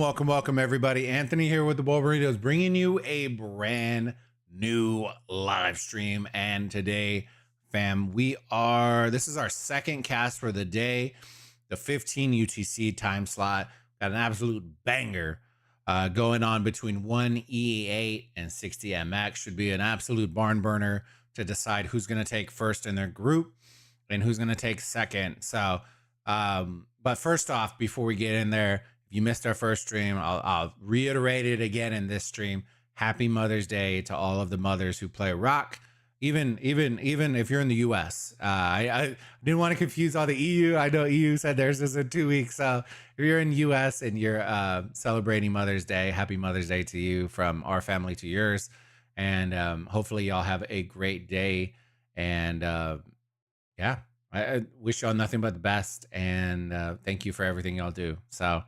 Welcome, everybody. Anthony here with the Bulbaritos, bringing you a brand new live stream. And today, fam, this is our second cast for the day, the 15 UTC time slot. Got an absolute banger going on between 1 EA8 and 60 MX. Should be an absolute barn burner to decide who's going to take first in their group and who's going to take second. So, but first off, before we get in there, if you missed our first stream, I'll reiterate it again in this stream. Happy Mother's Day to all of the mothers who play rock, even if you're in the US. I didn't want to confuse all the EU. I know EU said theirs is in 2 weeks. So if you're in US and you're celebrating Mother's Day, happy Mother's Day to you from our family to yours. And hopefully y'all have a great day. And yeah, I wish y'all nothing but the best. And thank you for everything y'all do. So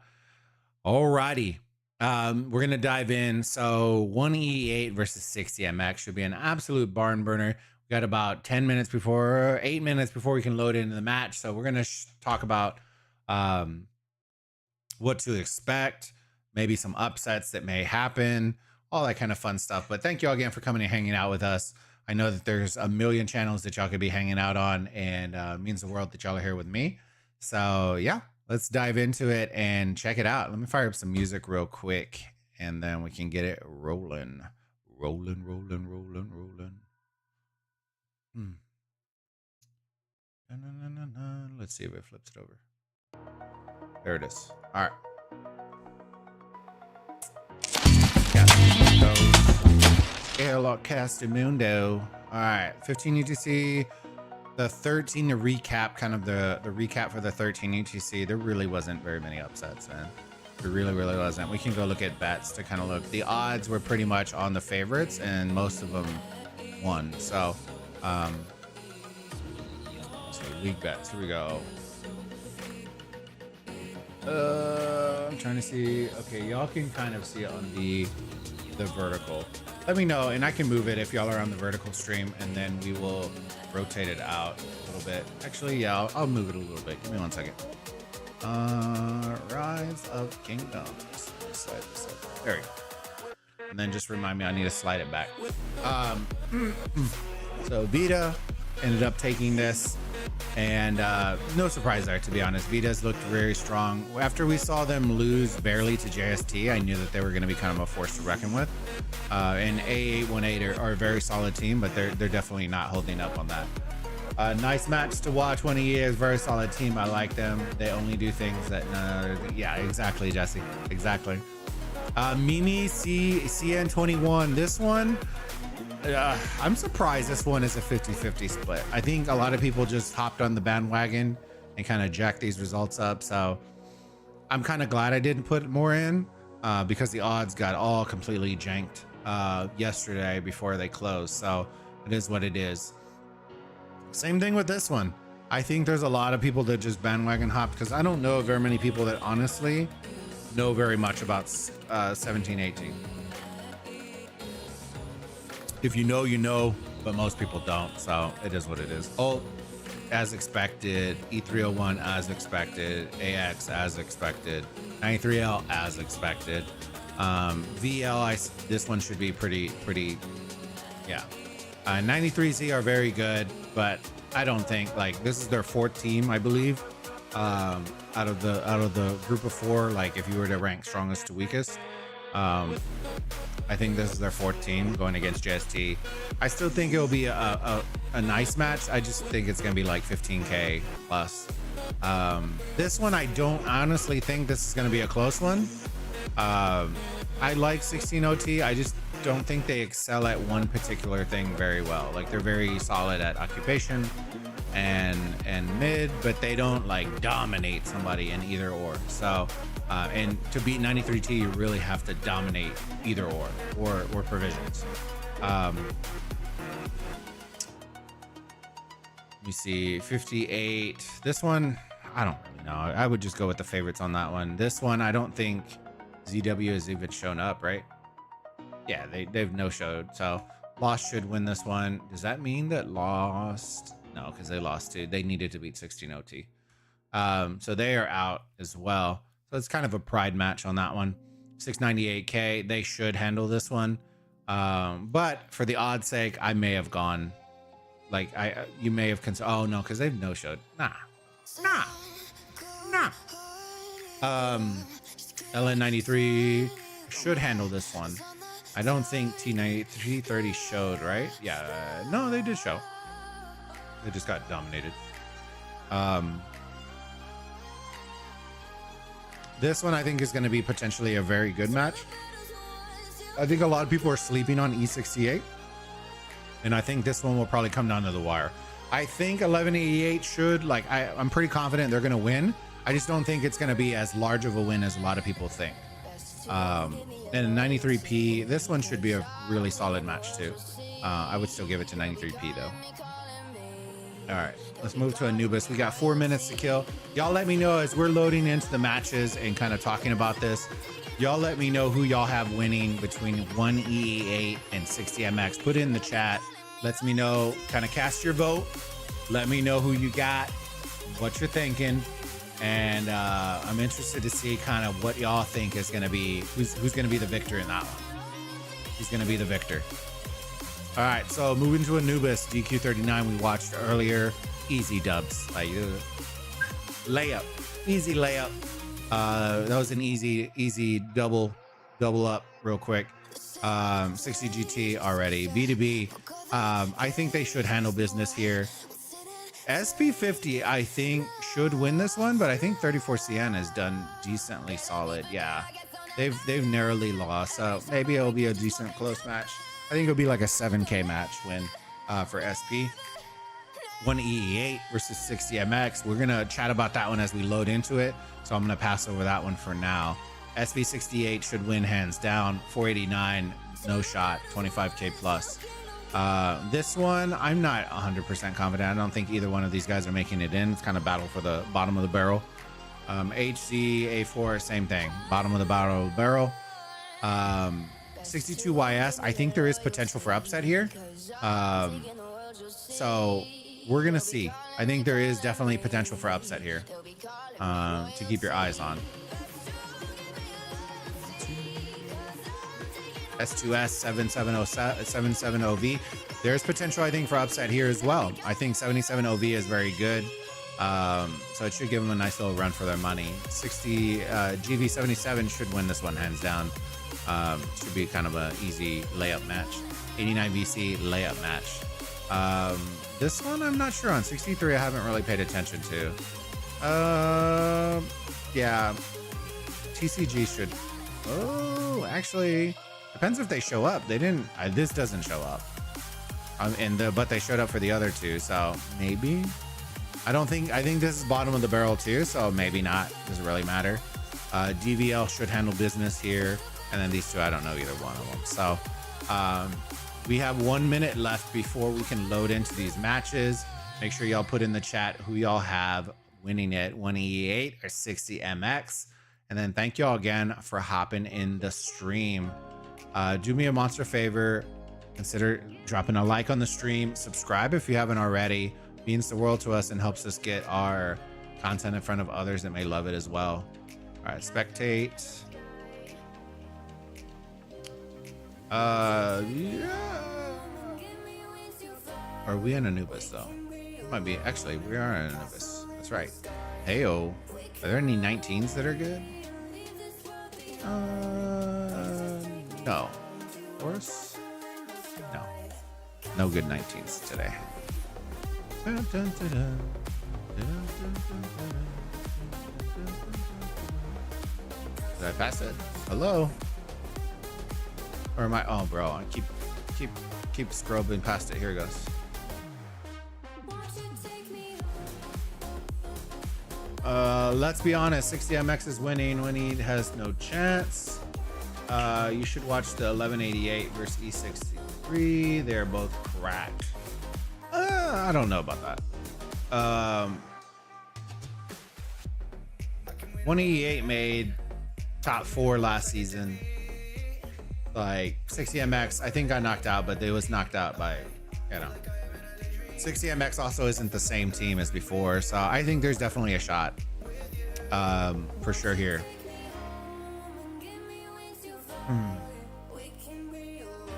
alrighty, we're gonna dive in. So 1E8 versus 60 MX should be an absolute barn burner. We got about 8 minutes before we can load into the match. So we're gonna talk about what to expect, maybe some upsets that may happen, all that kind of fun stuff. But thank you all again for coming and hanging out with us. I know that there's a million channels that y'all could be hanging out on, and it means the world that y'all are here with me. So yeah, let's dive into it and check it out. Let me fire up some music real quick, and then we can get it rolling. Rolling. Let's see if it flips it over. There it is. All right. Airlock Castamundo. All right, 15 UTC. The 13 to recap, kind of the recap for the 13 UTC. There really wasn't very many upsets, man. There really wasn't. We can go look at bets to kind of look. The odds were pretty much on the favorites, and most of them won. So, let's see, league bets. Here we go. I'm trying to see. Okay, y'all can kind of see it on the vertical. Let me know, and I can move it if y'all are on the vertical stream, and then we will rotate it out a little bit. Actually, yeah, I'll move it a little bit. Give me 1 second. Rise of Kingdoms. Slide this up. There we go. And then just remind me, I need to slide it back. So Vita ended up taking this, and no surprise there, to be honest. Vita's looked very strong. After we saw them lose barely to JST, I knew that they were going to be kind of a force to reckon with. And A818 are a very solid team, but they're definitely not holding up on that. Nice match to watch. 20 years, very solid team. I like them. They only do things that yeah, exactly, Jesse, exactly. Mimi CN21. This one, I'm surprised this one is a 50-50 split. I think a lot of people just hopped on the bandwagon and kind of jacked these results up. So I'm kind of glad I didn't put more in because the odds got all completely janked yesterday before they closed. So it is what it is. Same thing with this one. I think there's a lot of people that just bandwagon hopped because I don't know very many people that honestly know very much about 1718. If you know, you know, but most people don't. So it is what it is. Ult as expected, E301 as expected, AX as expected, 93L as expected. VL, this one should be pretty, yeah. 93Z are very good, but I don't think, like, this is their 4th team, I believe, out of the group of 4. Like, if you were to rank strongest to weakest, I think this is their 4th team going against JST. I still think it'll be a nice match. I just think it's gonna be like 15k plus. This one, I don't honestly think this is gonna be a close one. I like 16 OT. I just don't think they excel at one particular thing very well. Like, they're very solid at occupation and mid, but they don't like dominate somebody in either or. So and to beat 93T, you really have to dominate either or provisions. Let me see, 58. This one, I don't really know. I would just go with the favorites on that one. This one, I don't think ZW has even shown up, right? Yeah, they've no showed. So Lost should win this one. Does that mean that Lost? No, because they lost to, they needed to beat 16 OT. So they are out as well. So it's kind of a pride match on that one. 698K, they should handle this one. But for the odd's sake, I may have gone, like, you may have considered, oh no, because they've no-showed. Nah. LN93 should handle this one. I don't think T30 showed, right? Yeah, no, they did show. They just got dominated. This one I think is going to be potentially a very good match. I think a lot of people are sleeping on E68, and I think this one will probably come down to the wire. I think 1188 should, like, I'm pretty confident they're going to win. I just don't think it's going to be as large of a win as a lot of people think. And 93P, this one should be a really solid match too. I would still give it to 93P though. All right, let's move to Anubis. We got 4 minutes to kill. Y'all let me know as we're loading into the matches and kind of talking about this. Y'all let me know who y'all have winning between 1E8 and 60MX. Put it in the chat. Let me know, kind of cast your vote. Let me know who you got, what you're thinking. And I'm interested to see kind of what y'all think is going to be, who's going to be the victor in that one. Who's going to be the victor? All right, so moving to Anubis, DQ39 we watched earlier. Easy dubs, like layup, easy layup. That was an easy double up real quick. 60 GT already. B2B, I think they should handle business here. SP50, I think, should win this one, but I think 34CN has done decently solid. Yeah, they've narrowly lost, so maybe it'll be a decent close match. I think it'll be like a 7K match win for SP. 1E8 versus 60MX. We're gonna chat about that one as we load into it, so I'm gonna pass over that one for now. SP68 should win hands down. 489, no shot, 25K plus. This one, I'm not 100% confident. I don't think either one of these guys are making it in. It's kind of battle for the bottom of the barrel. HC, A4, same thing. Bottom of the barrel. 62YS, I think there is potential for upset here. So we're going to see. I think there is definitely potential for upset here to keep your eyes on. S2S 770V. There's potential, I think, for upset here as well. I think 77OV is very good. So it should give them a nice little run for their money. 60 GV77 should win this one hands down. Should be kind of an easy layup match. 89 VC layup match. This one I'm not sure on. 63 I haven't really paid attention to. Yeah, TCG should. Oh, actually, depends if they show up. They didn't. This doesn't show up. But they showed up for the other two, so maybe. I think this is bottom of the barrel too, so maybe not. Doesn't really matter. DVL should handle business here, and then these two I don't know either one of them. So we have 1 minute left before we can load into these matches. Make sure y'all put in the chat who y'all have winning it, 1E8 or 60MX. And then thank y'all again for hopping in the stream. Do me a monster favor. Consider dropping a like on the stream. Subscribe if you haven't already. Means the world to us and helps us get our content in front of others that may love it as well. All right, spectate. Yeah. Are we in Anubis though? Might be. Actually, we are in Anubis. That's right. Heyo. Are there any 19s that are good? No. Of course. No. No good 19s today. Did I pass it? Hello? Or am I? Oh, bro, I keep scrubbing past it. Here it goes. Let's be honest. 60MX is winning when he has no chance. You should watch the 1188 versus E63. They're both cracked. I don't know about that. 188 made top 4 last season. Like 60MX, I think got knocked out, but they was knocked out by, 60MX also isn't the same team as before, so I think there's definitely a shot for sure here. Hmm.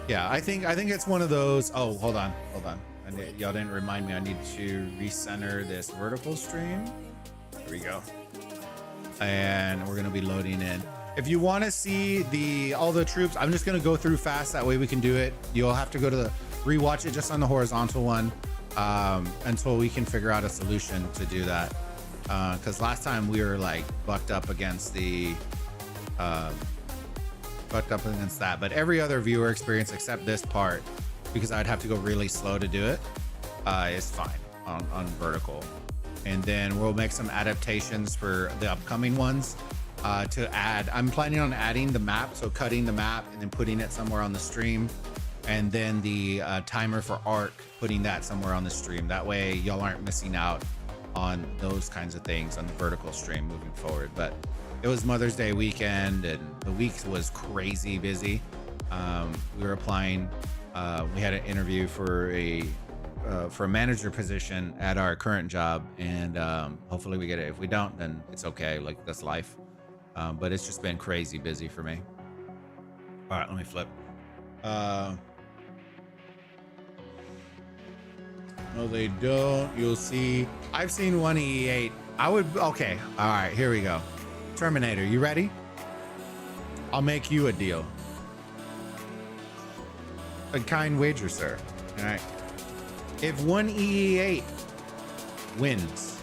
Yeah, I think it's one of those. Oh, hold on. Y'all didn't remind me. I need to recenter this vertical stream. There we go. And we're gonna be loading in. If you want to see all the troops, I'm just gonna go through fast. That way we can do it. You'll have to go to the rewatch it just on the horizontal one until we can figure out a solution to do that. Because last time we were like bucked up against that, but every other viewer experience except this part, because I'd have to go really slow to do it, is fine on vertical. And then we'll make some adaptations for the upcoming ones to add. I'm planning on adding the map, so cutting the map and then putting it somewhere on the stream, and then the timer for arc, putting that somewhere on the stream. That way y'all aren't missing out on those kinds of things on the vertical stream moving forward. But it was Mother's Day weekend and the week was crazy busy. We were applying, we had an interview for a manager position at our current job, and hopefully we get it. If we don't, then it's okay, like that's life. But it's just been crazy busy for me. All right, let me flip. No, they don't. You'll see. I've seen one E8. Okay. All right, here we go. Terminator, you ready? I'll make you a deal. A kind wager, sir. All right. If one E8 wins,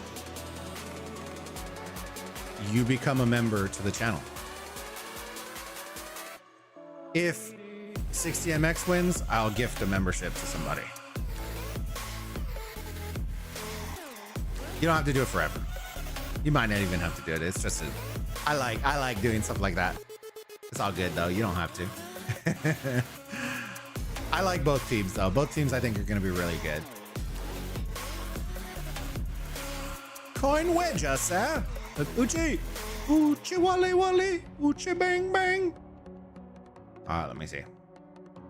you become a member to the channel. If 60MX wins, I'll gift a membership to somebody. You don't have to do it forever. You might not even have to do it. It's just I like doing stuff like that. It's all good though. You don't have to. I like both teams though. Both teams I think are going to be really good. Coin wedge, sir. Uchi, uchi wally wally, uchi bang bang. All right, let me see.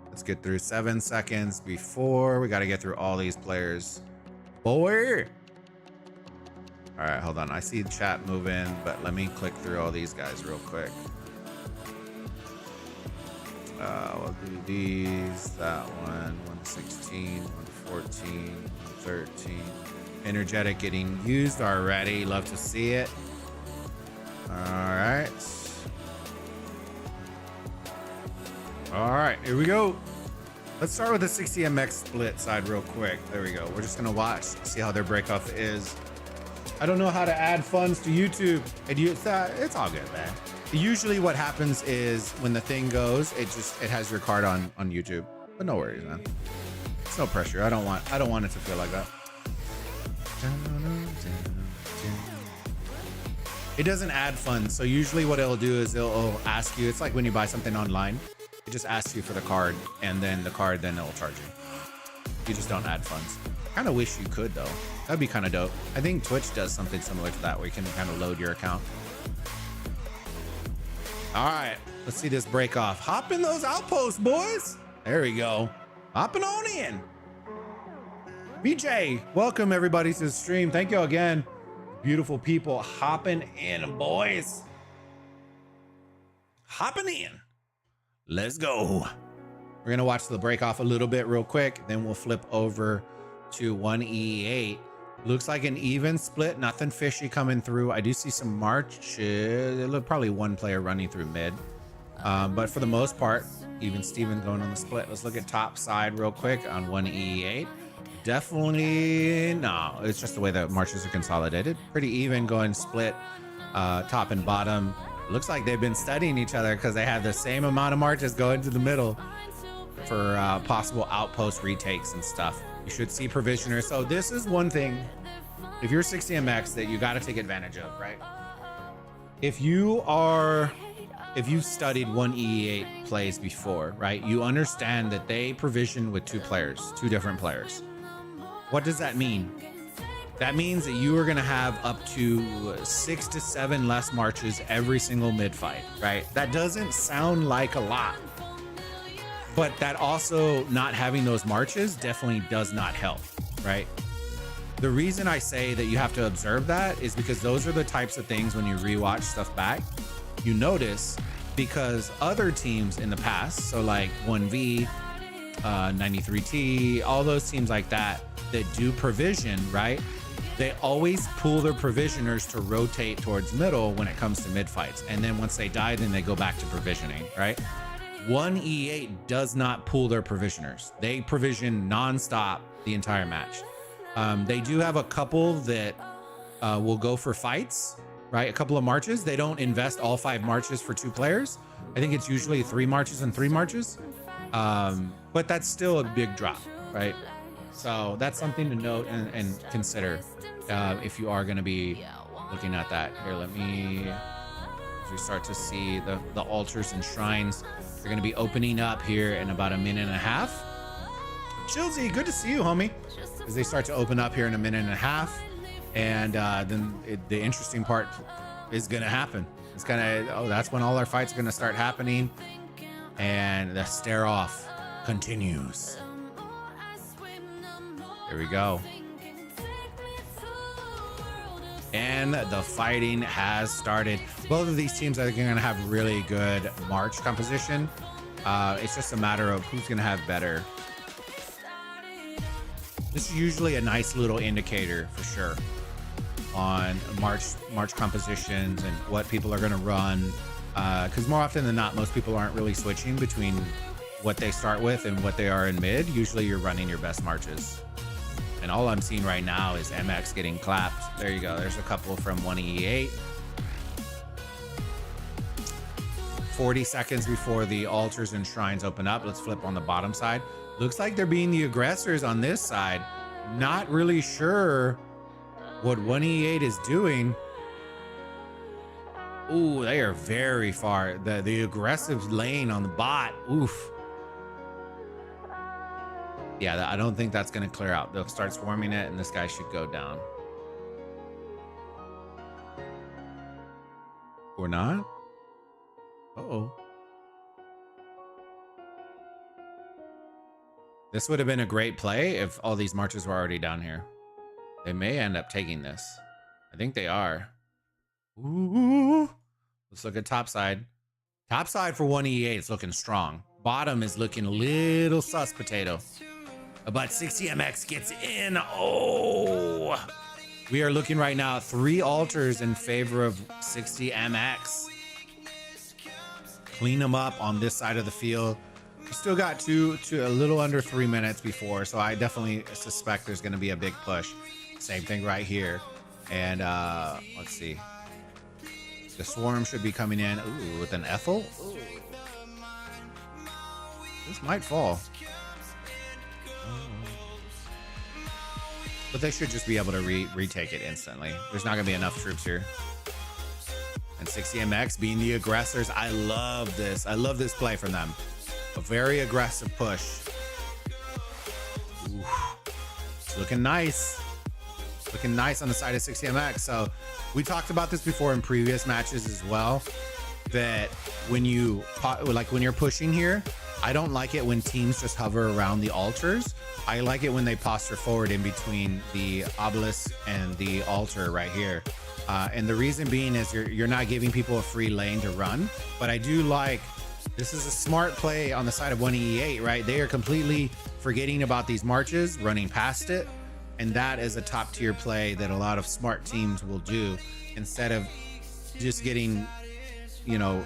Let's get through 7 seconds before we got to get through all these players. Boy. All right, hold on. I see the chat moving, but let me click through all these guys real quick. We'll do these. That one, 116, 114, 113. Energetic getting used already. Love to see it. All right. All right, here we go. Let's start with the 60MX split side real quick. There we go. We're just gonna watch, see how their breakoff is. I don't know how to add funds to YouTube. It's all good, man. Usually what happens is when the thing goes, it has your card on YouTube. But no worries, man. It's no pressure. I don't want it to feel like that. It doesn't add funds. So usually what it'll do is it'll ask you, it's like when you buy something online, it just asks you for the card, and then the card, then it'll charge you. You just don't add funds. Kind of wish you could though. That'd be kind of dope. I think Twitch does something similar to that where you can kind of load your account. All right, let's see this break off. Hop in those outposts, boys. There we go. Hopping on in. BJ, welcome everybody to the stream. Thank you again. Beautiful people hopping in, boys. Hopping in. Let's go. We're gonna watch the break off a little bit real quick. Then we'll flip over to 1E8. Looks like an even split, nothing fishy coming through. I do see some marches. Probably one player running through mid. But for the most part, even Steven going on the split. Let's look at top side real quick on 1E8. Definitely, no, it's just the way the marches are consolidated. Pretty even going split, top and bottom. Looks like they've been studying each other because they have the same amount of marches going to the middle for possible outpost retakes and stuff. You should see provisioners. So this is one thing, if you're 60MX, that you got to take advantage of, right? If you've studied 1E8 plays before, right? You understand that they provision with two different players. What does that mean? That means that you are going to have up to 6 to 7 less marches every single mid fight, right? That doesn't sound like a lot. But that also, not having those marches definitely does not help, right? The reason I say that you have to observe that is because those are the types of things when you rewatch stuff back, you notice because other teams in the past, so like 1V, 93T, all those teams like that do provision, right? They always pull their provisioners to rotate towards middle when it comes to mid fights. And then once they die, then they go back to provisioning, right? 1E8 does not pull their provisioners. They provision nonstop the entire match. They do have a couple that will go for fights, right? A couple of marches. They don't invest all 5 marches for 2 players. I think it's usually 3 marches and 3 marches. But that's still a big drop, right? So that's something to note and consider if you are going to be looking at that. Here, let me, as we start to see the altars and shrines, they're going to be opening up here in about a minute and a half. Chilsy, good to see you, homie. As they start to open up here in a minute and a half. And then the interesting part is going to happen. It's going to, that's when all our fights are going to start happening. And the stare off continues. Here we go. And the fighting has started. Both of these teams, I think, are going to have really good March composition. It's just a matter of who's going to have better. This is usually a nice little indicator for sure on March compositions and what people are going to run. Because more often than not, most people aren't really switching between what they start with and what they are in mid. Usually you're running your best marches. And all I'm seeing right now is MX getting clapped. There you go. There's a couple from 1E8. 40 seconds before the altars and shrines open up. Let's flip on the bottom side. Looks like they're being the aggressors on this side. Not really sure what 1E8 is doing. Ooh, they are very far. The aggressive lane on the bot. Oof. Yeah, I don't think that's going to clear out. They'll start swarming it, and this guy should go down. Or not? Uh-oh. This would have been a great play if all these marches were already down here. They may end up taking this. I think they are. Ooh. Let's look at top side. Top side for 1E8 is looking strong. Bottom is looking a little sus potato. But 60MX gets in. Oh, we are looking right now 3 altars in favor of 60MX. Clean them up on this side of the field. We still got two a little under 3 minutes before, so I definitely suspect there's going to be a big push. Same thing right here. And let's see. The swarm should be coming in. Ooh, with an Ethel. Ooh. This might fall. But they should just be able to retake it instantly. There's not going to be enough troops here. And 60MX being the aggressors. I love this. I love this play from them. A very aggressive push. Ooh. It's looking nice. Looking nice on the side of 60MX. So we talked about this before in previous matches as well. That when when you're pushing here, I don't like it when teams just hover around the altars. I like it when they posture forward in between the obelisk and the altar right here. And the reason being is you're not giving people a free lane to run. But I do like, this is a smart play on the side of 1E8, right? They are completely forgetting about these marches, running past it. And that is a top tier play that a lot of smart teams will do instead of just getting,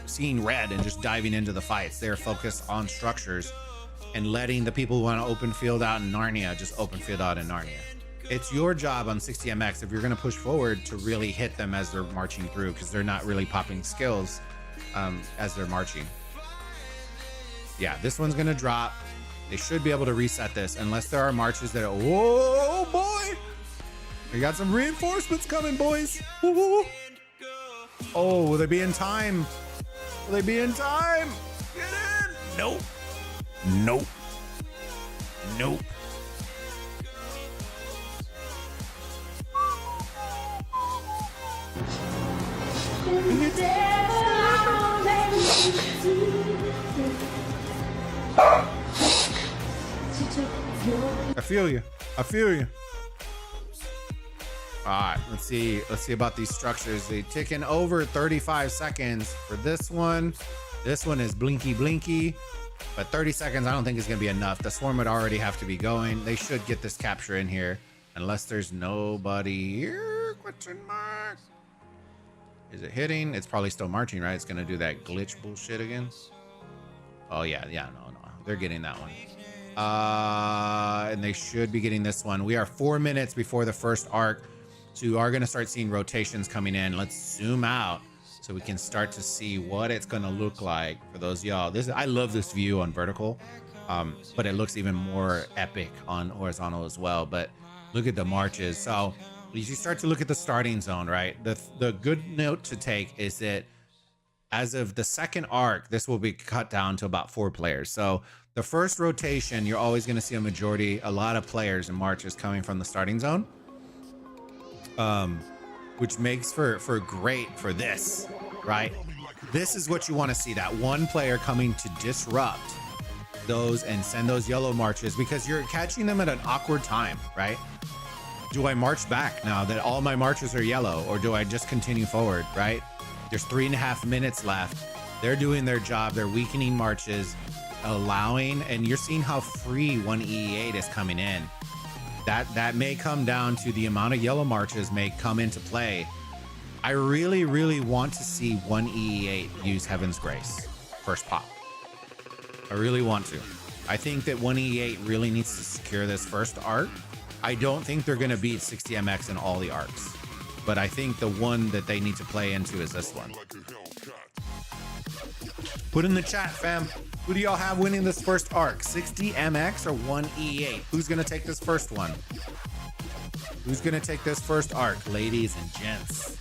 seeing red and just diving into the fights. They're focused on structures and letting the people who want to open field out in Narnia just open field out in Narnia. It's your job on 60MX, if you're going to push forward, to really hit them as they're marching through, because they're not really popping skills as they're marching. Yeah, this one's going to drop. They should be able to reset this unless there are marches that are, whoa, boy. We got some reinforcements coming, boys. Woo-hoo. Oh, will they be in time? Will they be in time? Get in. Nope. Nope. Nope. I feel you. I feel you. All right, let's see about these structures. They ticking over 35 seconds for this one. This one is blinky blinky, but 30 seconds I don't think is going to be enough. The swarm would already have to be going. They should get this capture in here unless there's nobody here. Question mark. Is it hitting? It's probably still marching, right? It's going to do that glitch bullshit again. Oh yeah, no. They're getting that one. And they should be getting this one. We are 4 minutes before the first arc. So you are going to start seeing rotations coming in. Let's zoom out so we can start to see what it's going to look like for those y'all. I love this view on vertical, but it looks even more epic on horizontal as well. But look at the marches. So as you start to look at the starting zone, right? The good note to take is that as of the second arc, this will be cut down to about 4 players. So the first rotation, you're always going to see a lot of players and marches coming from the starting zone, which makes for great for this, right? This is what you want to see, that one player coming to disrupt those and send those yellow marches, because you're catching them at an awkward time, right? Do I march back now that all my marches are yellow, or do I just continue forward, right? There's 3.5 minutes left. They're doing their job. They're weakening marches, allowing, and you're seeing how free 1E8 is coming in. That may come down to the amount of yellow marches may come into play. I really, really want to see 1E8 use Heaven's Grace first pop. I really want to. I think that 1E8 really needs to secure this first arc. I don't think they're going to beat 60MX in all the arcs, but I think the one that they need to play into is this one. Put in the chat, fam. Who do y'all have winning this first arc? 60MX or 1E8? Who's going to take this first one? Who's going to take this first arc, ladies and gents?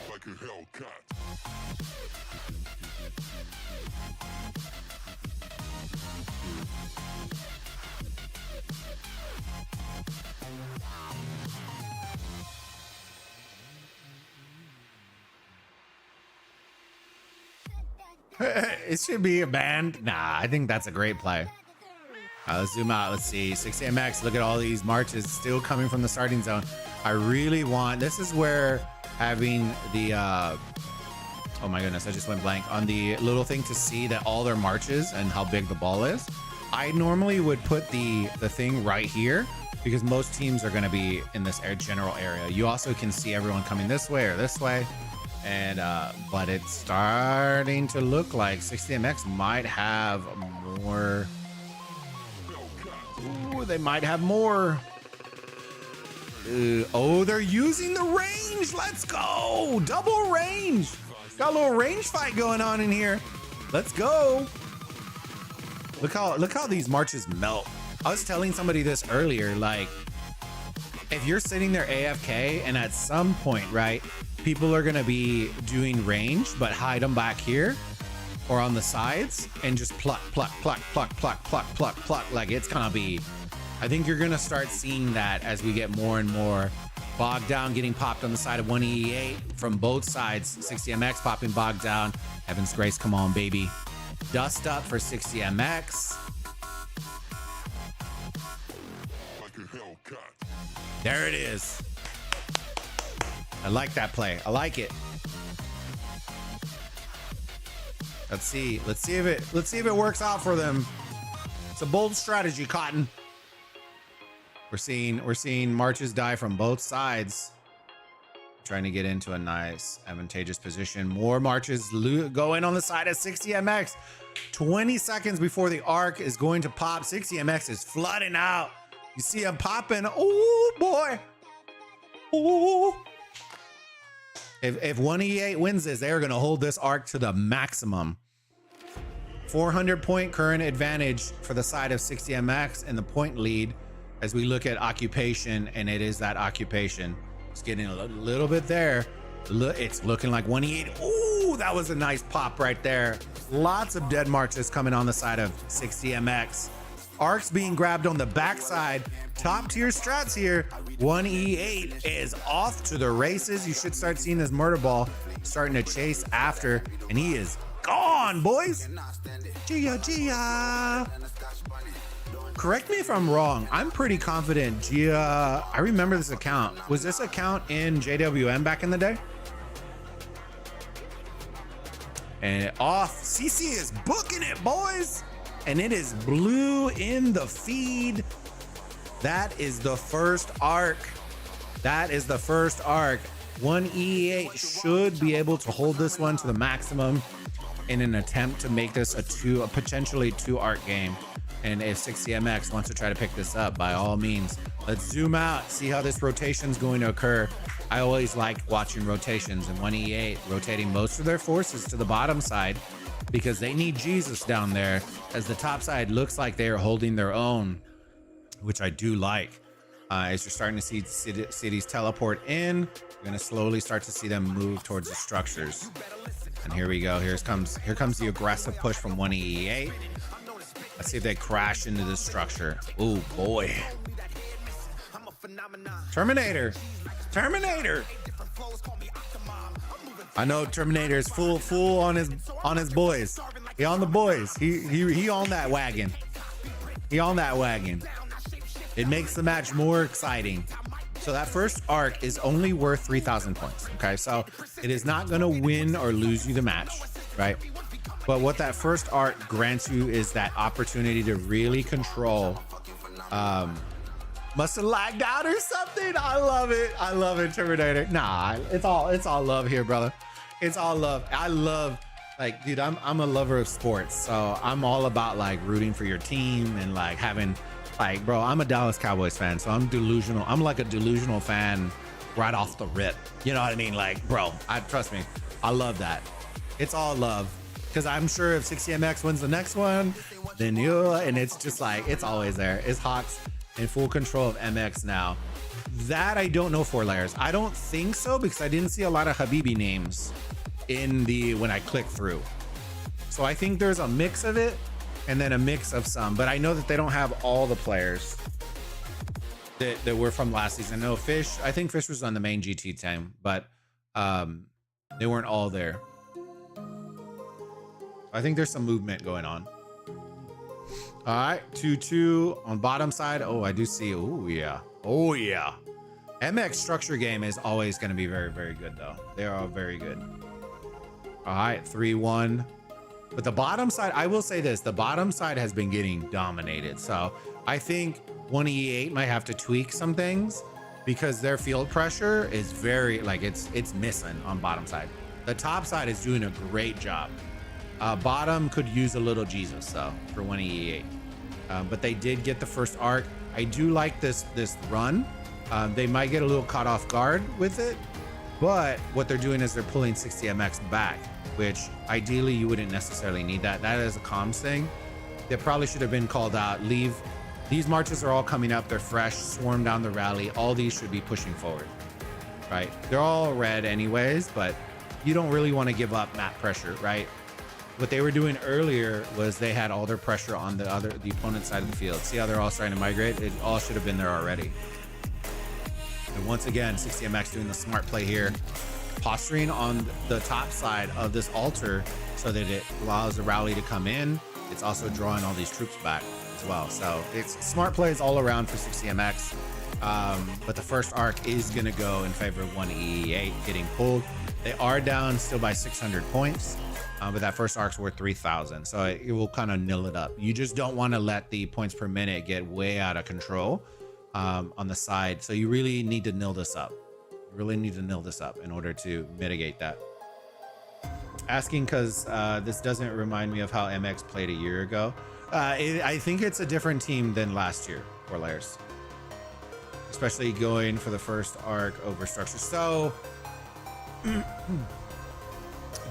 Like a Hellcat. It should be a band. Nah, I think that's a great play. Let's zoom out. Let's see. 60MX. Look at all these marches still coming from the starting zone. I really want. This is where having the. Oh my goodness! I just went blank on the little thing to see that all their marches and how big the ball is. I normally would put the thing right here because most teams are going to be in this general area. You also can see everyone coming this way or this way. And but it's starting to look like 60MX might have more. Ooh, they might have more. Oh, they're using the range. Let's go. Double range. Got a little range fight going on in here. Let's go. Look how these marches melt. I was telling somebody this earlier, like if you're sitting there AFK and at some point, right, people are gonna be doing range, but hide them back here or on the sides and just pluck. Like it's gonna be, I think you're gonna start seeing that as we get more and more. Bogged down getting popped on the side of 1E8 from both sides. 60MX popping bogged down. Heaven's Grace, come on, baby. Dust up for 60MX. Like a Hellcat. There it is. I like that play. I like it. Let's see if it works out for them. It's a bold strategy, Cotton. We're seeing marches die from both sides. Trying to get into a nice advantageous position. More marches going on the side of 60MX. 20 seconds before the arc is going to pop. 60MX is flooding out. You see him popping. Oh boy. Oh. If 1E8 wins this, they're going to hold this arc to the maximum. 400 point current advantage for the side of 60MX and the point lead as we look at occupation, and it is that occupation. It's getting a little bit there. It's looking like 1E8. Ooh, that was a nice pop right there. Lots of dead marches coming on the side of 60MX. Arcs being grabbed on the backside. Top tier strats here. 1E8 is off to the races. You should start seeing this murder ball starting to chase after, and he is gone, boys. Gia. Correct me if I'm wrong. I'm pretty confident Gia, I remember this account. Was this account in JWM back in the day? And off. CC is booking it, boys. And it is blue in the feed. That is the first arc. That is the first arc. 1E8 should be able to hold this one to the maximum in an attempt to make this a potentially two arc game. And if 60MX wants to try to pick this up, by all means, let's zoom out, see how this rotation is going to occur. I always like watching rotations, and 1E8 rotating most of their forces to the bottom side because they need Jesus down there, as the top side looks like they are holding their own, which I do like. As you're starting to see cities teleport in, you're going to slowly start to see them move towards the structures. And here we go. Here comes the aggressive push from 1E8. Let's see if they crash into this structure. Oh boy. Terminator. I know Terminator is full on his boys. He on the boys. He on that wagon. It makes the match more exciting. So that first arc is only worth 3,000 points. Okay, so it is not going to win or lose you the match, right? But what that first arc grants you is that opportunity to really control. Must have lagged out or something. I love it, Terminator. Nah, it's all love here, brother. It's all love. I love, like, dude, I'm a lover of sports, so I'm all about like rooting for your team and like having, like, bro, I'm a Dallas Cowboys fan, so I'm delusional. I'm like a delusional fan right off the rip. You know what I mean? Like, bro, trust me, I love that. It's all love. Because I'm sure if 60MX wins the next one, then and it's just like, it's always there. It's Hawks in full control of MX now. That I don't know for layers. I don't think so, because I didn't see a lot of Habibi names when I click through. So I think there's a mix of it and then a mix of some, but I know that they don't have all the players that were from last season. No, I think Fish was on the main GT team, but they weren't all there. I think there's some movement going on. All right, 2-2 on bottom side. Oh, I do see. Oh yeah. MX structure game is always going to be very, very good though. They are very good. All right, 3-1. But the bottom side, I will say this, the bottom side has been getting dominated. So I think 1E8 might have to tweak some things because their field pressure is very, like, it's missing on bottom side. The top side is doing a great job. Bottom could use a little Jesus though for 1E8, but they did get the first arc. I do like this run. They might get a little caught off guard with it, but what they're doing is they're pulling 60MX back, which ideally you wouldn't necessarily need that. That is a comms thing. They probably should have been called out. These marches are all coming up. They're fresh, swarm down the rally. All these should be pushing forward, right? They're all red anyways, but you don't really want to give up map pressure, right? What they were doing earlier was they had all their pressure on the opponent's side of the field. See how they're all starting to migrate? It all should have been there already. And once again, 60MX doing the smart play here, posturing on the top side of this altar so that it allows the rally to come in. It's also drawing all these troops back as well. So it's smart plays all around for 60MX. But the first arc is going to go in favor of 1E8 getting pulled. They are down still by 600 points. But that first arc's worth 3,000, so it will kind of nil it up. You just don't want to let the points per minute get way out of control on the side. So you really need to nil this up. You really need to nil this up in order to mitigate that. Asking because this doesn't remind me of how MX played a year ago. I think it's a different team than last year for layers, especially going for the first arc over structure. So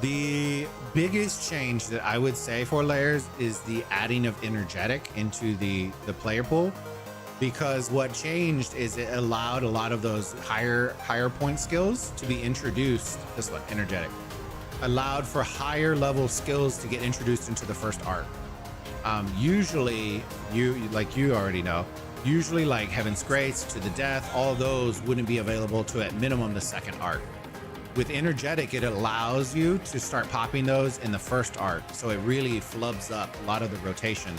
the biggest change that I would say for layers is the adding of energetic into the player pool, because what changed is it allowed a lot of those higher point skills to be introduced. This one, energetic, allowed for higher level skills to get introduced into the first arc. Usually, you already know, usually like Heaven's Grace, To the Death, all of those wouldn't be available to at minimum the second arc. With Energetic, it allows you to start popping those in the first arc, so it really flubs up a lot of the rotation.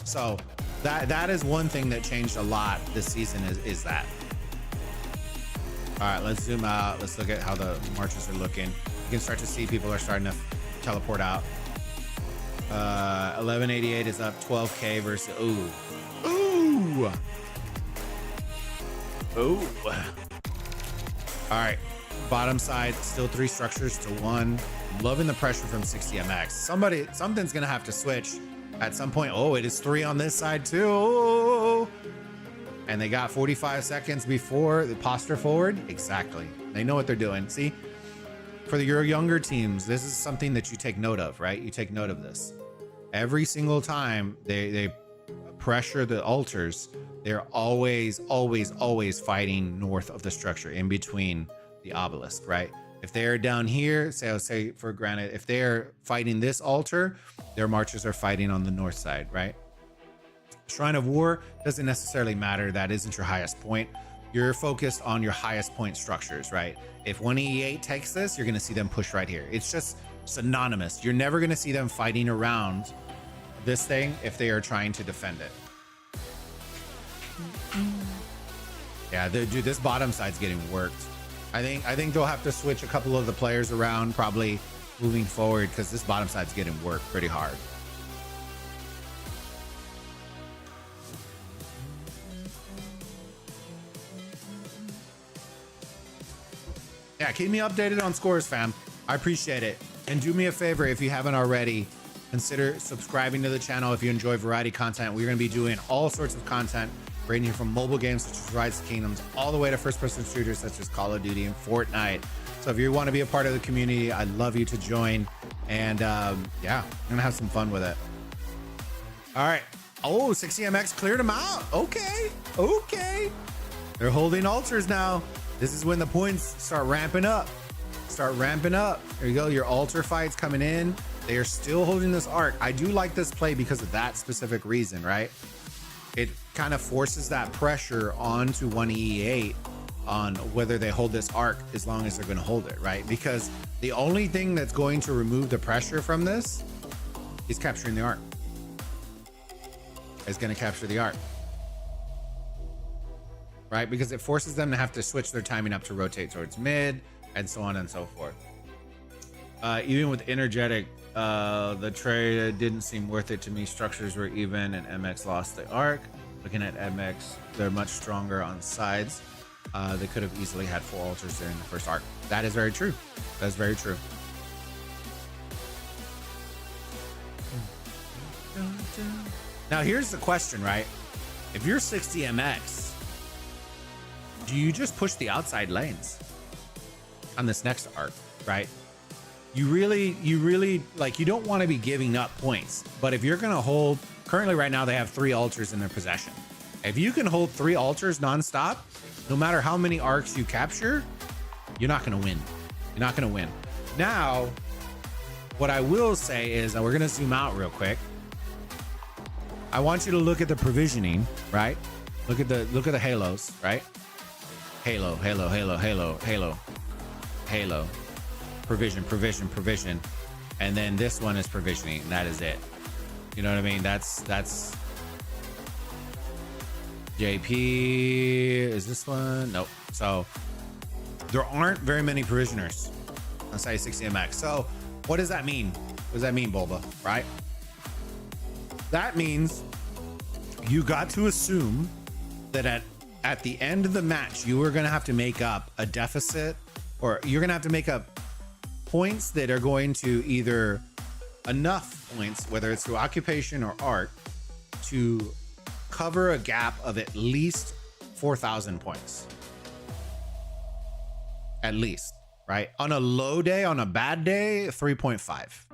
So that is one thing that changed a lot this season is that. All right, let's zoom out. Let's look at how the marches are looking. You can start to see people are starting to teleport out. 1188 is up 12K versus ooh. All right, bottom side, still 3 structures to 1. Loving the pressure from 60MX. Something's gonna have to switch at some point. Oh, it is 3 on this side too. Oh. And they got 45 seconds before the posture forward. Exactly, they know what they're doing. See, for your younger teams, this is something that you take note of, right? You take note of this. Every single time they pressure the altars, they're always fighting north of the structure, in between the obelisk, right? If they're down here, say for granted, if they're fighting this altar, their marchers are fighting on the north side, right? Shrine of War doesn't necessarily matter. That isn't your highest point. You're focused on your highest point structures, right? If 1E8 takes this, you're going to see them push right here. It's just synonymous. You're never going to see them fighting around this thing if they are trying to defend it. Yeah, dude, this bottom side's getting worked. I think they'll have to switch a couple of the players around probably moving forward, because this bottom side's getting worked pretty hard. Yeah, keep me updated on scores, fam. I appreciate it. And do me a favor, if you haven't already, consider subscribing to the channel if you enjoy variety content. We're going to be doing all sorts of content ranging from mobile games such as Rise of Kingdoms all the way to first-person shooters such as Call of Duty and Fortnite. So if you want to be a part of the community, I'd love you to join. And yeah, I'm going to have some fun with it. All right. Oh, 60MX cleared them out. Okay. They're holding altars now. This is when the points start ramping up. There you go. Your altar fights coming in. They are still holding this arc. I do like this play because of that specific reason, right? It kind of forces that pressure onto 1E8 on whether they hold this arc as long as they're going to hold it, right? Because the only thing that's going to remove the pressure from this is capturing the arc. It's going to capture the arc. Right? Because it forces them to have to switch their timing up to rotate towards mid and so on and so forth. Even with Energetic, the trade didn't seem worth it to me. Structures were even and MX lost the arc. Looking at MX, they're much stronger on sides. They could have easily had 4 altars during the first arc. That is very true. That's very true. Now here's the question, right? If you're 60MX, do you just push the outside lanes on this next arc, right? You really like, you don't want to be giving up points, but if you're going to hold, currently right now they have 3 altars in their possession. If you can hold 3 altars nonstop, no matter how many arcs you capture, you're not going to win. You're not going to win. Now, what I will say is, and we're going to zoom out real quick. I want you to look at the provisioning, right? Look at the halos, right? Halo. Provision. And then this one is provisioning. And that is it. You know what I mean? That's JP. Is this one? Nope. So there aren't very many provisioners on site 60MX. So what does that mean? What does that mean, Bulba? Right? That means you got to assume that at the end of the match, you are going to have to make up a deficit, or you're going to have to make up points that are going to either enough points, whether it's through occupation or art, to cover a gap of at least 4,000 points. At least, right? On a low day, on a bad day, 3.5.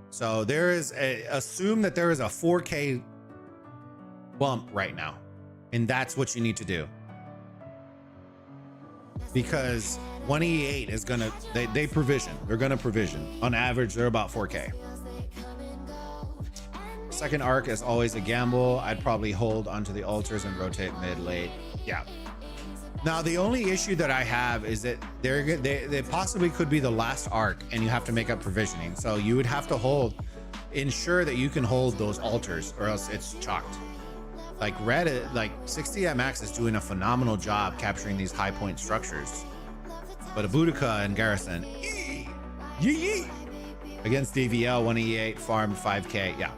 So there is assume that there is a 4K bump right now. And that's what you need to do. Because 1E8 is gonna, they provision. They're gonna provision. On average, they're about 4K. Second arc is always a gamble. I'd probably hold onto the altars and rotate mid late. Yeah. Now the only issue that I have is that they possibly could be the last arc, and you have to make up provisioning. So you would have to ensure that you can hold those altars, or else it's chalked. Like like 60MX is doing a phenomenal job capturing these high point structures, but Abutica and Garrison, yee, against DVL 1E8 farmed 5K. Yeah.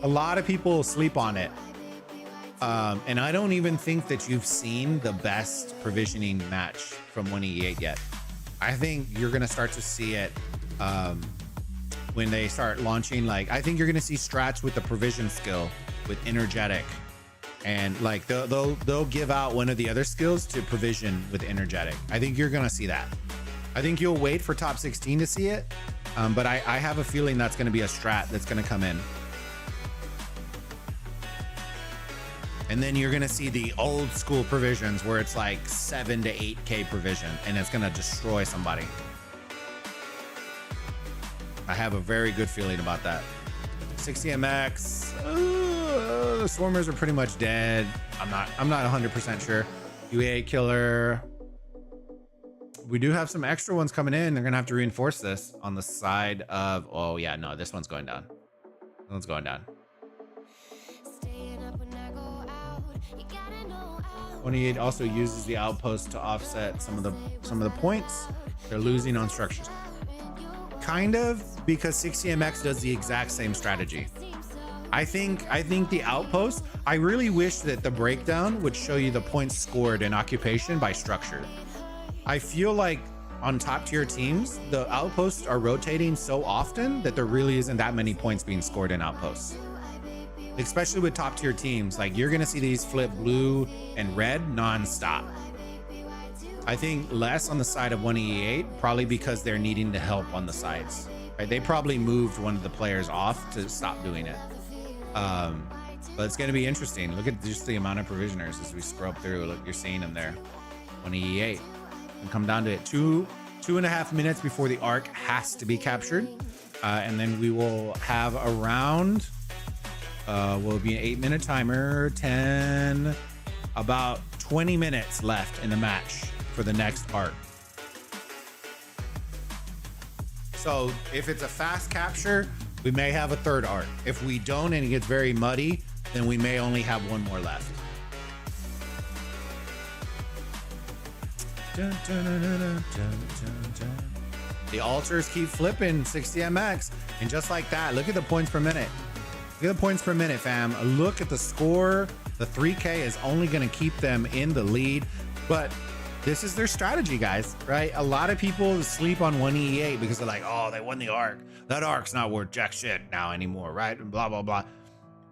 A lot of people sleep on it. And I don't even think that you've seen the best provisioning match from 1E8 yet. I think you're going to start to see it when they start launching. Like, I think you're going to see strats with the provision skill with energetic, and like they'll give out one of the other skills to provision with energetic. I think you're going to see that. I think you'll wait for top 16 to see it. But I have a feeling that's going to be a strat that's going to come in. And then you're gonna see the old school provisions where it's like 7 to 8K provision, and it's gonna destroy somebody. I have a very good feeling about that. 60MX, the Swarmers are pretty much dead. I'm not 100% sure. UA killer. We do have some extra ones coming in. They're gonna have to reinforce this on the side of, oh yeah, no, this one's going down. This one's going down. 28 also uses the outpost to offset some of the points they're losing on structures. Kind of, because 60MX does the exact same strategy. I think the outpost, I really wish that the breakdown would show you the points scored in occupation by structure. I feel like on top tier teams, the outposts are rotating so often that there really isn't that many points being scored in outposts. Especially with top tier teams, like you're gonna see these flip blue and red non-stop. I think less on the side of 1E8, probably because they're needing the help on the sides. Right? They probably moved one of the players off to stop doing it. But it's gonna be interesting. Look at just the amount of provisioners as we scrub through. Look, you're seeing them there. 1E8. And come down to it. 2.5 minutes before the arc has to be captured. And then we will have around will be an 8-minute timer, about 20 minutes left in the match for the next arc. So if it's a fast capture, we may have a third arc. If we don't and it gets very muddy, then we may only have one more left. The altars keep flipping 60MX, and just like that, look at the points per minute. Look at the points per minute, fam. Look at the score. The 3K is only going to keep them in the lead, but this is their strategy, guys, right? A lot of people sleep on 1E8 because they're like, oh, they won the arc. That arc's not worth jack shit now anymore, right? And blah, blah, blah.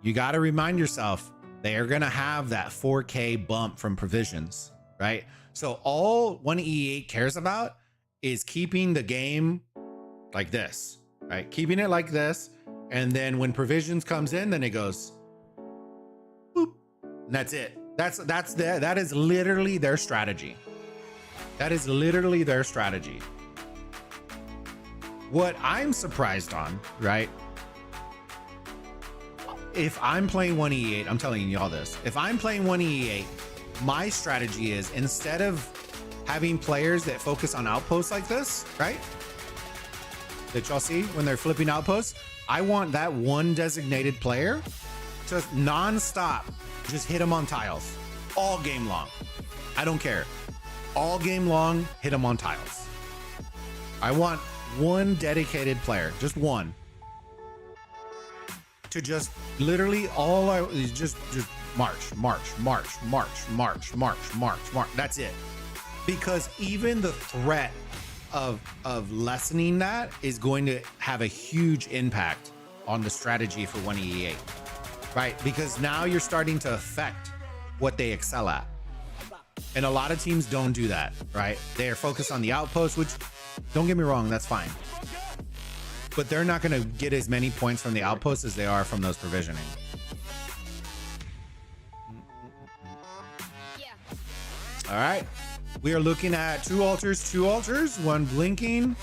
You got to remind yourself, they are going to have that 4K bump from provisions, right? So all 1E8 cares about is keeping the game like this, right? Keeping it like this. And then when provisions comes in, then it goes boop. And that's it. That is literally their strategy. That is literally their strategy. What I'm surprised on, right? If I'm playing 1E8, I'm telling y'all this. If I'm playing 1E8, my strategy is, instead of having players that focus on outposts like this, right? That y'all see when they're flipping outposts, I want that one designated player to non-stop just hit them on tiles all game long. I don't care. All game long, hit them on tiles. I want one dedicated player, just one, to just literally just march. That's it. Because even the threat of lessening that is going to have a huge impact on the strategy for 1E8, right? Because now you're starting to affect what they excel at. And a lot of teams don't do that, right? They are focused on the outpost, which, don't get me wrong, that's fine. But they're not going to get as many points from the outpost as they are from those provisioning. All right. We are looking at two altars, one blinking.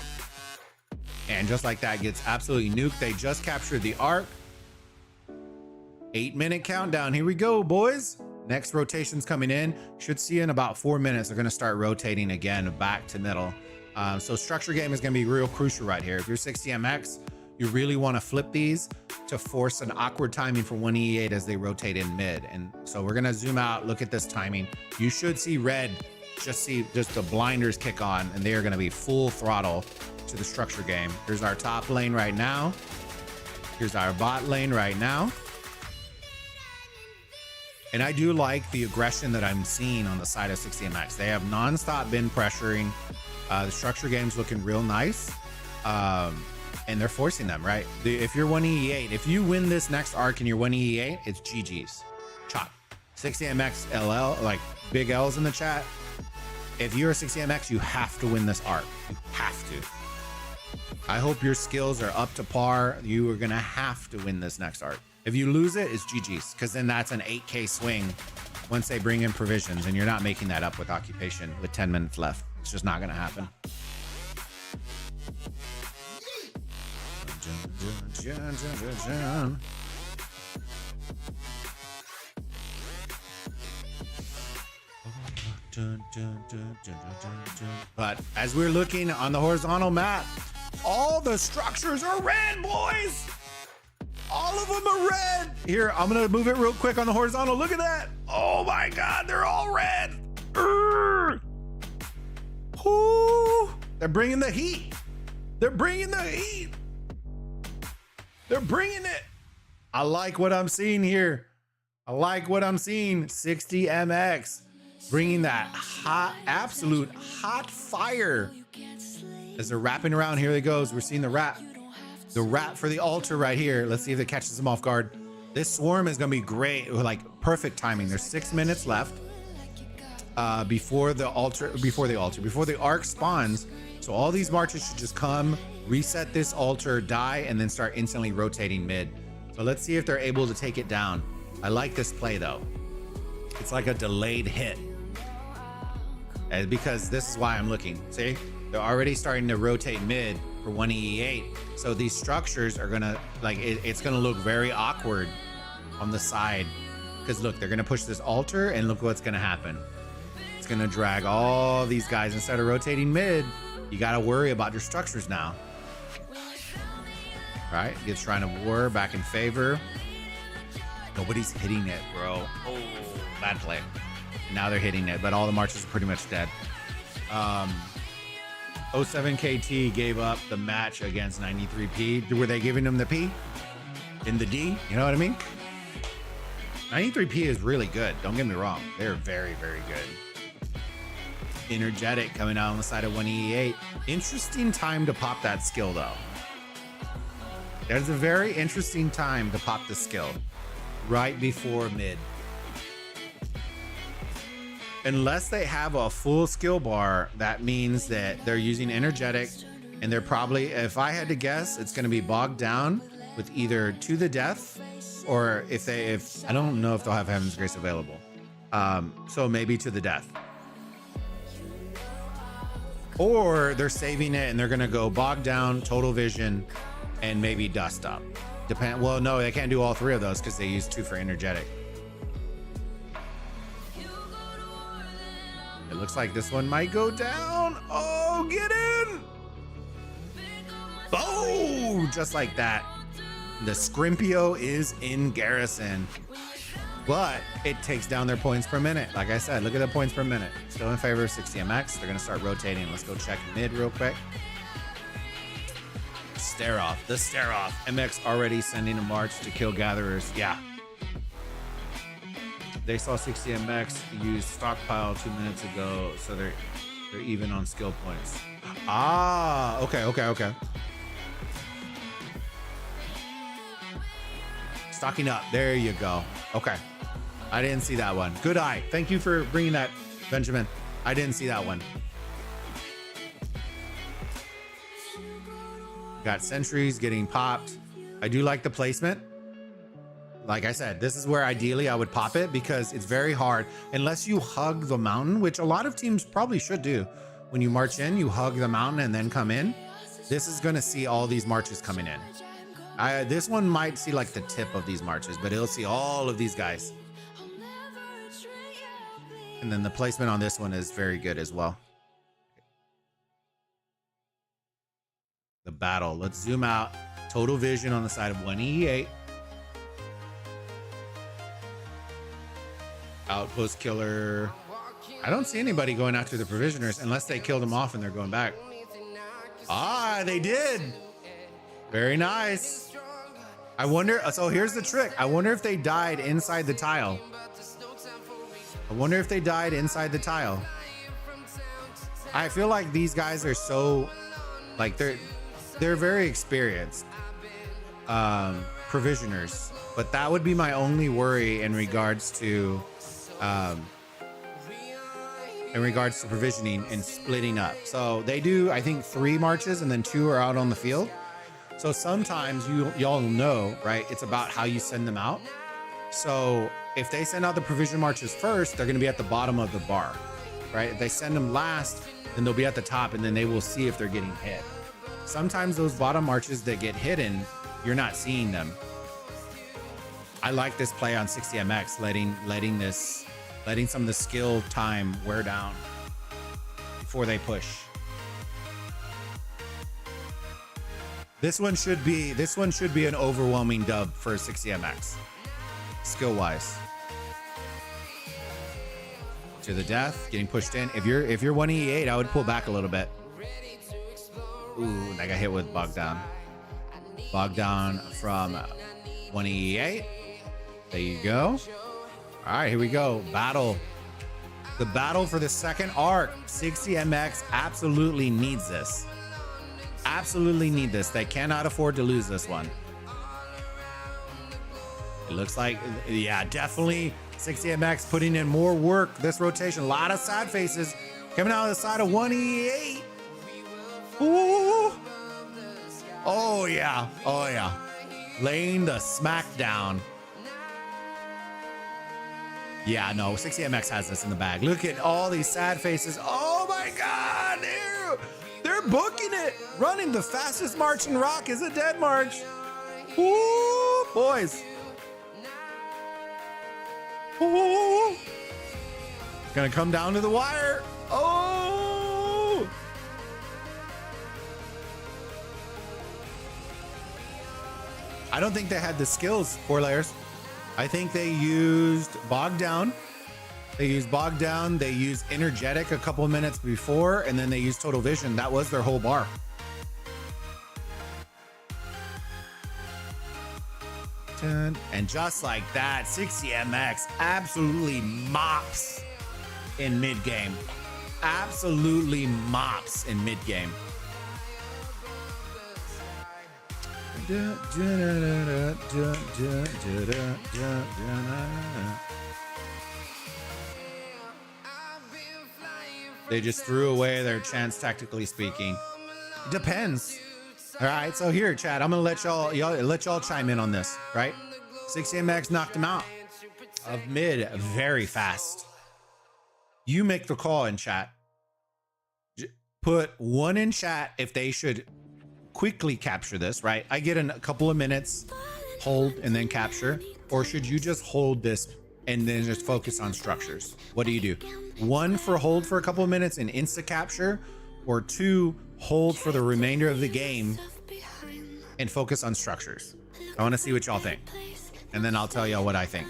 And just like that, gets absolutely nuked. They just captured the arc. 8-minute countdown. Here we go, boys. Next rotation's coming in. Should see in about 4 minutes. They're going to start rotating again back to middle. So structure game is going to be real crucial right here. If you're 60MX, you really want to flip these to force an awkward timing for 1E8 as they rotate in mid. And so we're going to zoom out, look at this timing. You should see red, just the blinders kick on, and they are going to be full throttle to the structure game. Here's our top lane right now. Here's our bot lane right now. And I do like the aggression that I'm seeing on the side of 60MX. They have nonstop been pressuring. The structure game's looking real nice. And they're forcing them, right? If you're 1E8, if you win this next arc and you're 1E8, it's GG's. Chop. 60MX LL, like big L's in the chat. If you're a 60MX, you have to win this arc. You have to. I hope your skills are up to par. You are gonna have to win this next arc. If you lose it, it's GG's, because then that's an 8K swing once they bring in provisions, and you're not making that up with occupation with 10 minutes left. It's just not gonna happen. But as we're looking on the horizontal map, all the structures are red, boys. All of them are red. Here, I'm gonna move it real quick on the horizontal. Look at that. Oh my God, they're all red. Ooh, they're bringing the heat. They're bringing the heat. They're bringing it. I like what I'm seeing here. I like what I'm seeing. 60MX bringing that hot, absolute hot fire. As they're wrapping around, here it goes. We're seeing the wrap. The wrap for the altar right here. Let's see if it catches them off guard. This swarm is gonna be great, like perfect timing. There's 6 minutes left before the arc spawns. So all these marches should just come, reset this altar, die, and then start instantly rotating mid. So let's see if they're able to take it down. I like this play though. It's like a delayed hit. And because this is why I'm looking. See, they're already starting to rotate mid for 1E8. So these structures are gonna, like, it's gonna look very awkward on the side. Because look, they're gonna push this altar, and look what's gonna happen. It's gonna drag all these guys. Instead of rotating mid, you gotta worry about your structures now. Right, gets Shrine of War back in favor. Nobody's hitting it, bro. Oh, bad play. Now they're hitting it, but all the marches are pretty much dead. 07KT gave up the match against 93P. Were they giving him the P in the D? You know what I mean? 93P is really good. Don't get me wrong. They're very, very good. Energetic coming out on the side of 1E8. Interesting time to pop that skill though. There's a very interesting time to pop the skill. Right before mid. Unless they have a full skill bar, that means that they're using energetic, and they're probably, if I had to guess, it's going to be bogged down with either to the death, or if I don't know if they'll have Heaven's Grace available. So maybe to the death. Or they're saving it and they're going to go bogged down, total vision, and maybe dust up. Well, no, they can't do all three of those because they use 2 for energetic. It looks like this one might go down. Oh, get in. Oh, just like that. The Scrimpio is in garrison, but it takes down their points per minute. Like I said, look at the points per minute. Still in favor of 60MX. They're going to start rotating. Let's go check mid real quick. Stare off. The stare off. MX already sending a march to kill gatherers. Yeah. They saw 60MX use stockpile 2 minutes ago, so they're even on skill points. Ah, okay. Stocking up. There you go. Okay. I didn't see that one. Good eye. Thank you for bringing that, Benjamin. I didn't see that one. Got sentries getting popped. I do like the placement. like I said, this is where ideally I would pop it because it's very hard unless you hug the mountain, which a lot of teams probably should do. When you march in, you hug the mountain and then come in. This is going to see all these marches coming in. This one might see like the tip of these marches, but it'll see all of these guys. And then the placement on this one is very good as well. The battle. Let's zoom out. Total vision on the side of 1E8. Outpost killer. I don't see anybody going after the provisioners unless they killed them off and they're going back. Ah, they did. Very nice. I wonder, so here's the trick. I wonder if they died inside the tile. I wonder if they died inside the tile. I feel like these guys are so, like they're very experienced provisioners, but that would be my only worry in regards to provisioning and splitting up. So they do, I think, 3 marches and then 2 are out on the field. So sometimes y'all know, right? It's about how you send them out. So if they send out the provision marches first, they're going to be at the bottom of the bar, right? If they send them last, then they'll be at the top and then they will see if they're getting hit. Sometimes those bottom marches that get hidden, you're not seeing them. I like this play on 60MX, letting some of the skill time wear down before they push. This one should be an overwhelming dub for 60MX, skill wise. To the death, getting pushed in. If you're 1E8, I would pull back a little bit. Ooh, I got hit with Bogdan. Bogdan from 1E8. There you go. All right, here we go. Battle. The battle for the second arc. 60MX absolutely needs this. Absolutely need this. They cannot afford to lose this one. It looks like, yeah, definitely 60MX putting in more work this rotation. A lot of sad faces coming out of the side of 1E8. Ooh. Oh, yeah. Oh, yeah. Laying the smack down. Yeah, no, 60MX has this in the bag. Look at all these sad faces. Oh, my God. They're booking it. Running the fastest march in rock is a dead march. Ooh, boys. Ooh. Gonna come down to the wire. Oh. I don't think they had the skills, 4 layers. I think they used Bogdown. They used Bogdown. They used Energetic a couple of minutes before, and then they used Total Vision. That was their whole bar. And just like that, 60MX absolutely mops in mid-game. Absolutely mops in mid-game. They just threw away their chance, tactically speaking. Depends. All right, so here, Chad, I'm gonna let y'all chime in on this, right? 60MX knocked him out of mid very fast. You make the call in chat. Put 1 in chat if they should quickly capture this, right? I get in a couple of minutes, hold, and then capture. Or should you just hold this and then just focus on structures? What do? 1 for hold for a couple of minutes and insta capture, or 2 hold for the remainder of the game and focus on structures? I want to see what y'all think, and then I'll tell y'all what I think.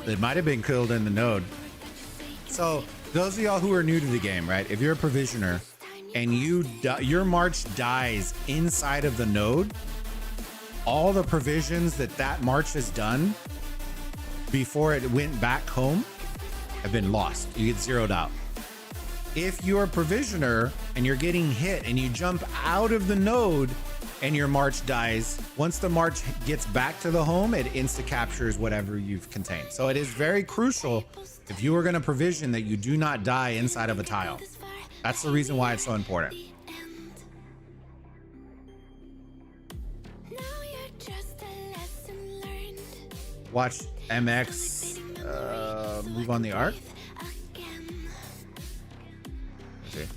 It might have been killed in the node. So those of y'all who are new to the game, right? If you're a provisioner and your march dies inside of the node, all the provisions that march has done before it went back home have been lost. You get zeroed out. If you're a provisioner and you're getting hit and you jump out of the node and your march dies. Once the march gets back to the home, it insta captures whatever you've contained. So it is very crucial if you are going to provision that you do not die inside of a tile. That's the reason why it's so important. Watch MX move on the arc. Okay.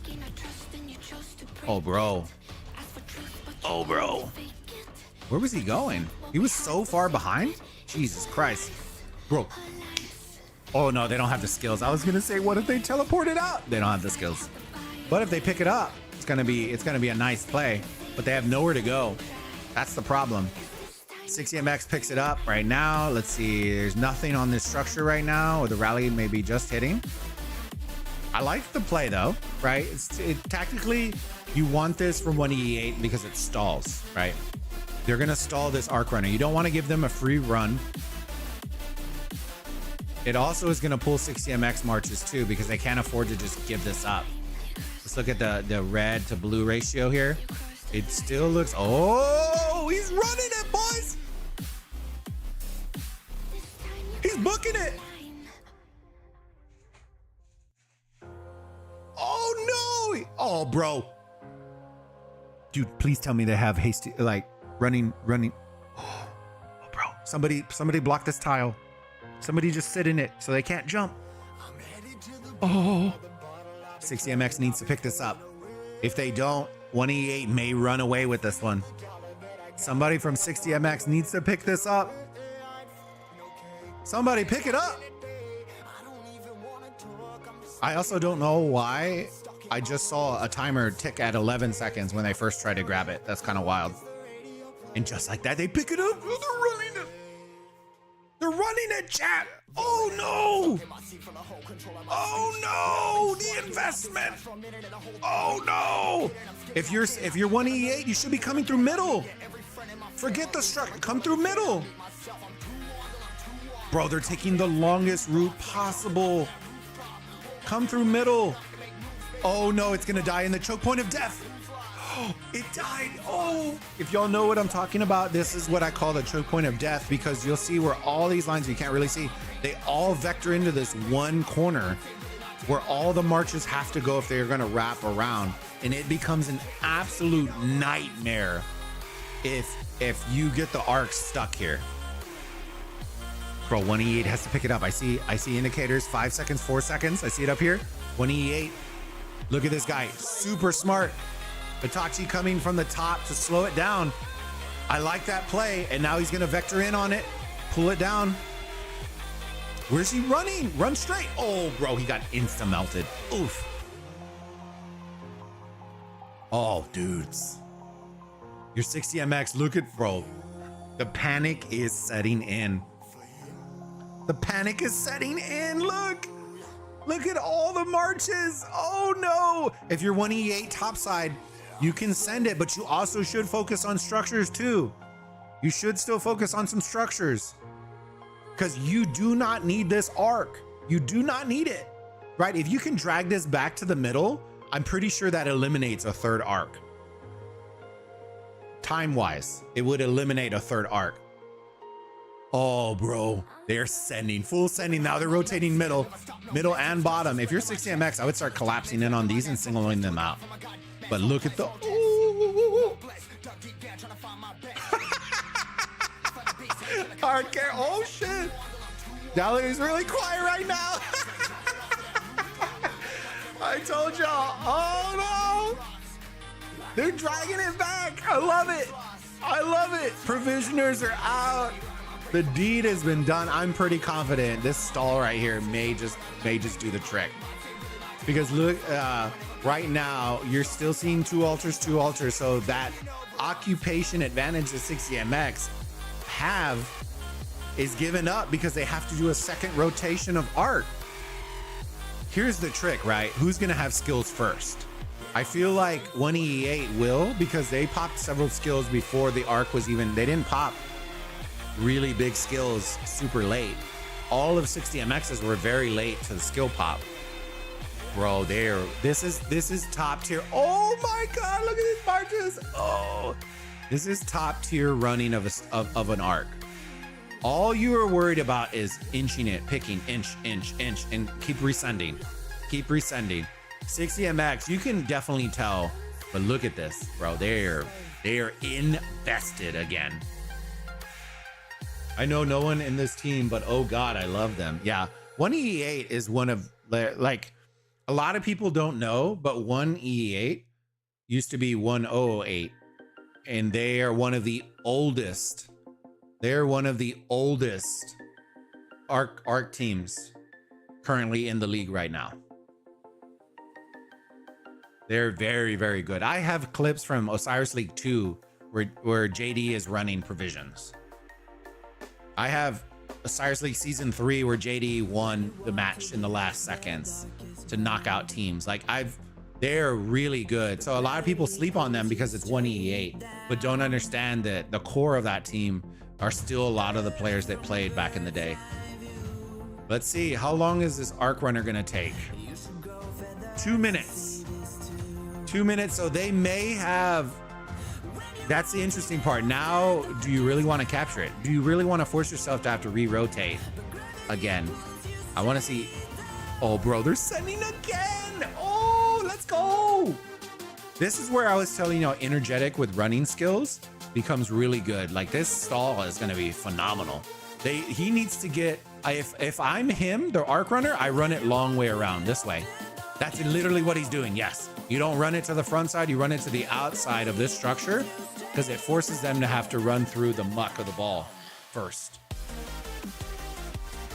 Oh, bro. Oh, bro. Where was he going? He was so far behind. Jesus Christ. Bro. Oh, no, they don't have the skills. I was going to say, what if they teleport it out? They don't have the skills. But if they pick it up, it's going to be a nice play. But they have nowhere to go. That's the problem. 60MX picks it up right now. Let's see. There's nothing on this structure right now, or the rally may be just hitting. I like the play though, right? Tactically, you want this from 1E8 because it stalls, right? They're gonna stall this arc runner. You don't want to give them a free run. It also is gonna pull 60MX marches too because they can't afford to just give this up. Let's look at the red to blue ratio here. It still looks, oh, he's running it, boys. He's booking it. Oh no. Oh, bro. Dude, please tell me they have hasty, like running. Oh, bro. Somebody block this tile. Somebody just sit in it so they can't jump. Oh. 60MX needs to pick this up. If they don't, 1E8 may run away with this one. Somebody from 60MX needs to pick this up. Somebody pick it up. I also don't know why I just saw a timer tick at 11 seconds when they first tried to grab it. That's kind of wild. And just like that, they pick it up. Oh, they're running it. They're running it, chat. Oh no. Oh no, the investment. Oh no. If you're 1E8, you should be coming through middle. Forget the structure. Come through middle. Bro, they're taking the longest route possible. Come through middle. Oh no, it's gonna die in the choke point of death. It died. Oh, if y'all know what I'm talking about, this is what I call the choke point of death, because you'll see where all these lines you can't really see, they all vector into this one corner where all the marches have to go if they're gonna wrap around, and it becomes an absolute nightmare if you get the arc stuck here. Bro, 1E8 has to pick it up. I see indicators, 5 seconds, 4 seconds. I see it up here. 1E8. Look at this guy, super smart. Itachi coming from the top to slow it down. I like that play, and now he's gonna vector in on it, pull it down. Where's he running? Run straight. Oh, bro, he got insta melted. Oof. Oh, dudes. Your 60MX, look at, bro. The panic is setting in. The panic is setting in. Look at all the marches. Oh no. If you're 1E8 topside, you can send it, but you also should focus on structures too. You should still focus on some structures, because you do not need this arc. You do not need it, right? If you can drag this back to the middle, I'm pretty sure that eliminates a third arc. Time-wise, it would eliminate a third arc. Oh, bro, they're sending, full sending. Now they're rotating middle and bottom. If you're 60MX, I would start collapsing in on these and singling them out. But look at the, ooh. Hard care. Oh shit. Dolly is really quiet right now. I told y'all. Oh no. They're dragging it back. I love it. I love it. Provisioners are out. The deed has been done. I'm pretty confident this stall right here may just do the trick. Because look, right now you're still seeing two altars, so that occupation advantage that 60MX have is given up because they have to do a second rotation of arc. Here's the trick, right? Who's gonna have skills first? I feel like 1E8 will, because they popped several skills before the arc was even, they didn't pop really big skills super late. All of 60MX's were very late to the skill pop. Bro, this is top tier. Oh my god, look at these marches. Oh, This is top tier running of an arc. All you are worried about is inching it, picking inch, and keep resending. Keep resending. 60MX, you can definitely tell, but look at this, bro. They are invested again. I know no one in this team, but oh God, I love them. Yeah, 1E8 is one of, like, a lot of people don't know, but 1E8 used to be 1008, and they are one of the oldest. They're one of the oldest arc teams currently in the league right now. They're very, very good. I have clips from Osiris League 2 where JD is running provisions. I have Osiris League Season 3 where JD won the match in the last seconds to knock out teams. Like, they're really good. So a lot of people sleep on them because it's 1E8, but don't understand that the core of that team are still a lot of the players that played back in the day. Let's see, how long is this arc runner gonna take? 2 minutes. 2 minutes, so they may have, that's the interesting part. Now, do you really want to capture it? Do you really want to force yourself to have to re-rotate again? I want to see, oh bro, they're sending again. Oh, let's go. This is where I was telling you how energetic with running skills becomes really good. Like, this stall is going to be phenomenal. He needs to get, if I'm him, the arc runner, I run it long way around this way. That's literally what he's doing. Yes. You don't run it to the front side, you run it to the outside of this structure because it forces them to have to run through the muck of the ball first.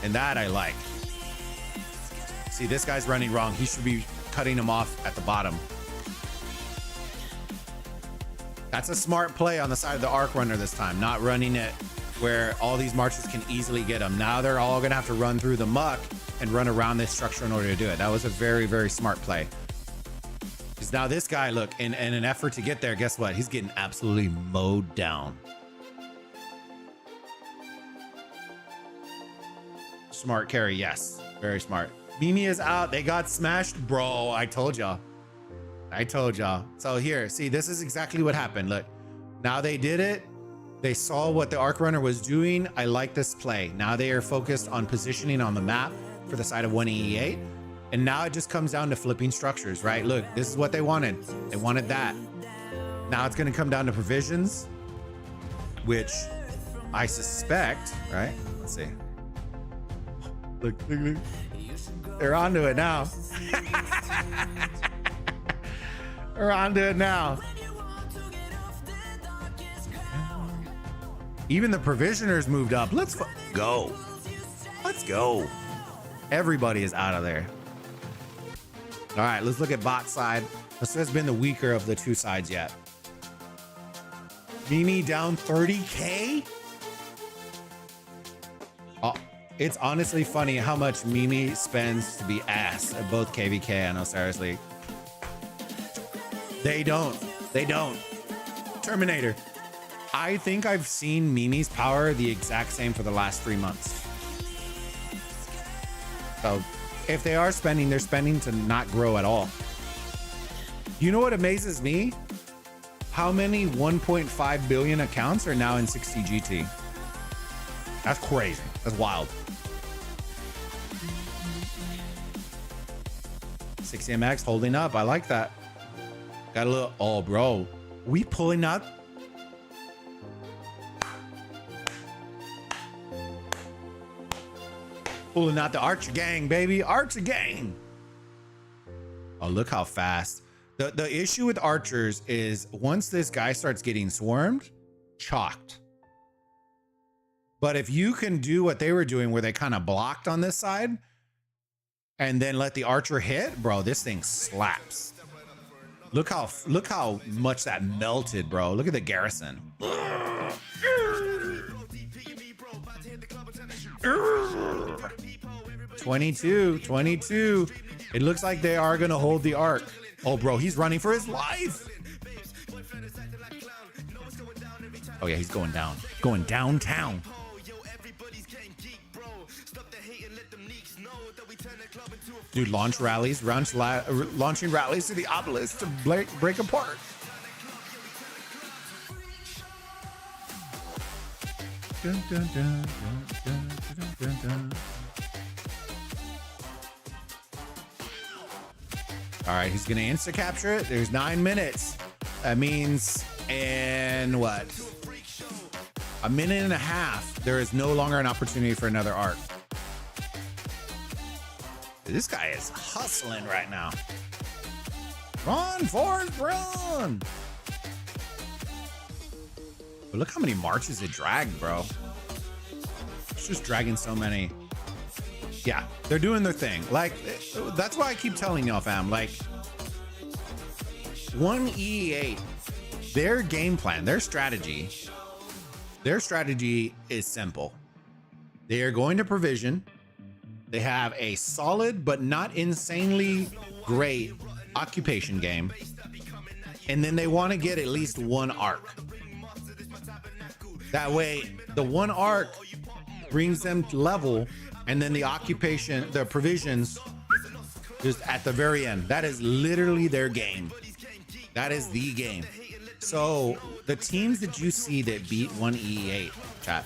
And that I like. See, this guy's running wrong. He should be cutting him off at the bottom. That's a smart play on the side of the arc runner this time, not running it where all these marches can easily get them. Now they're all gonna have to run through the muck and run around this structure in order to do it. That was a very, very smart play. Because now this guy, look, in an effort to get there, guess what? He's getting absolutely mowed down. Smart carry, yes, very smart. Mimi is out, they got smashed. Bro, I told y'all. So here, see, this is exactly what happened. Look, now they did it. They saw what the arc runner was doing. I like this play. Now they are focused on positioning on the map for the side of 1E8. And now it just comes down to flipping structures, right? Look, this is what they wanted. They wanted that. Now it's going to come down to provisions, which I suspect, right? Let's see. Look. They're onto it now. They're onto it now. Even the provisioners moved up. Let's go. Let's go. Everybody is out of there. All right, let's look at bot side. This has been the weaker of the two sides yet. Mimi down 30K? Oh, it's honestly funny how much Mimi spends to be ass at both KVK and Osiris League. They don't. Terminator. I think I've seen Mimi's power the exact same for the last 3 months. So if they are spending, they're spending to not grow at all. You know what amazes me? How many 1.5 billion accounts are now in 60 GT? That's crazy. That's wild. 60MX holding up. I like that. Got a little, oh bro. We pulling out. Pulling out the Archer gang, baby. Archer gang. Oh, look how fast. The issue with archers is once this guy starts getting swarmed, chalked. But if you can do what they were doing where they kind of blocked on this side and then let the archer hit, bro, this thing slaps. Look how much that melted, bro. Look at the garrison. 22. It looks like they are gonna hold the arc. Oh, bro, he's running for his life. Oh yeah, he's going down. Going downtown. Dude, launching rallies to the obelisk to break apart. Dun, dun, dun, dun, dun, dun, dun. All right, he's gonna insta capture it. There's 9 minutes. That means in what? A minute and a half, there is no longer an opportunity for another arc. This guy is hustling right now. Run, Forrest, run! But look how many marches it dragged, bro. It's just dragging so many. Yeah, they're doing their thing. Like, that's why I keep telling y'all, fam. Like, 1E8, their game plan, their strategy is simple. They are going to provision. They have a solid but not insanely great occupation game. And then they want to get at least one arc. That way, the one arc brings them to level, and then the occupation, the provisions, just at the very end. That is literally their game. That is the game. So the teams that you see that beat 1E8, chat,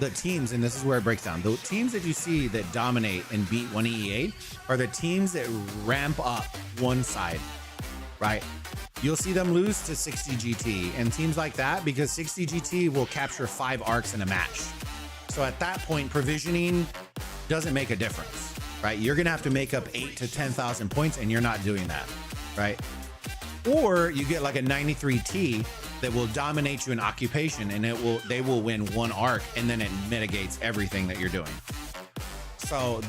the teams, and this is where it breaks down, the teams that you see that dominate and beat 1E8 are the teams that ramp up one side, right? You'll see them lose to 60 GT and teams like that because 60 GT will capture 5 arcs in a match. So at that point, provisioning doesn't make a difference, right? You're gonna have to make up 8 to 10,000 points, and you're not doing that, right? Or you get like a 93T that will dominate you in occupation, and they will win one arc, and then it mitigates everything that you're doing. So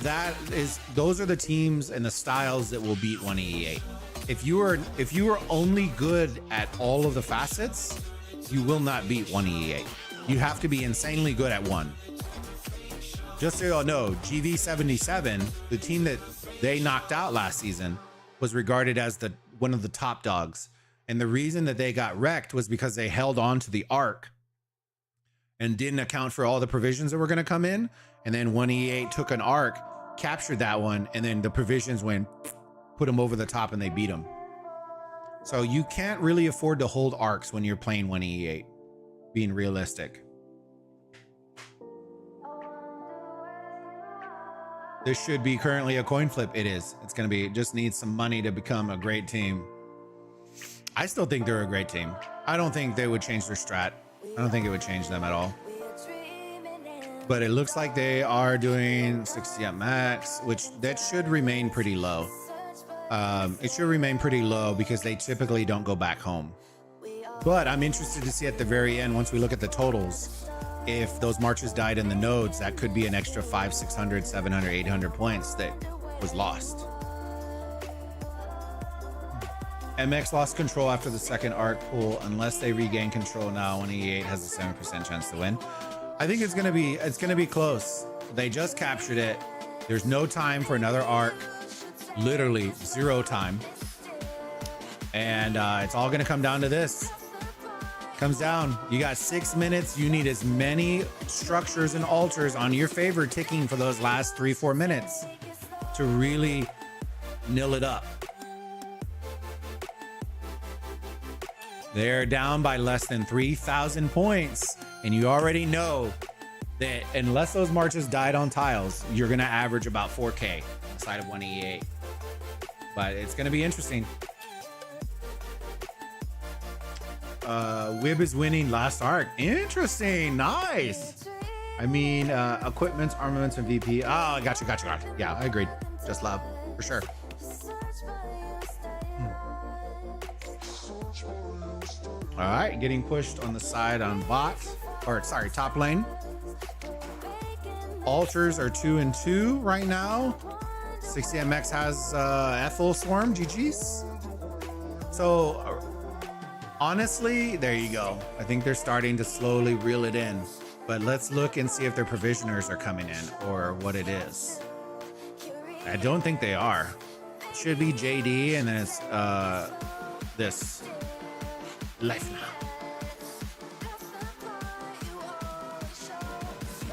those are the teams and the styles that will beat 1E8. If you are only good at all of the facets, you will not beat 1E8. You have to be insanely good at one. Just so y'all know, GV77, the team that they knocked out last season, was regarded as one of the top dogs. And the reason that they got wrecked was because they held on to the arc and didn't account for all the provisions that were going to come in. And then 1E8 took an arc, captured that one, and then the provisions went, put them over the top, and they beat them. So you can't really afford to hold arcs when you're playing 1E8, being realistic. This should be currently a coin flip. It is. It's going to be, it just needs some money to become a great team. I still think they're a great team. I don't think they would change their strat. I don't think it would change them at all. But it looks like they are doing 60 at max, which that should remain pretty low. It should remain pretty low because they typically don't go back home. But I'm interested to see at the very end, once we look at the totals, if those marches died in the nodes, that could be an extra 500, 600, 700, 800 points that was lost. MX lost control after the second arc pool. Unless they regain control now, 1E8 has a 7% chance to win. I think it's gonna be close. They just captured it. There's no time for another arc. Literally 0 time. And it's all gonna come down to this. Comes down, you got 6 minutes. You need as many structures and altars on your favor ticking for those last 3-4 minutes to really nil it up. They're down by less than 3,000 points, and you already know that unless those marches died on tiles, you're gonna average about 4K on the side of 1E8. But it's gonna be interesting. Wib is winning last arc. Interesting. Nice. I mean, equipments, armaments, and VP. Oh, I got you. Yeah, I agreed. Just love, for sure. All right, getting pushed on the side on bot, or sorry, top lane. Altars are 2 and 2 right now. 60MX has Ethel Swarm, GG's. So honestly, there you go. I think they're starting to slowly reel it in. But let's look and see if their provisioners are coming in or what it is. I don't think they are. It should be JD, and then it's this life now.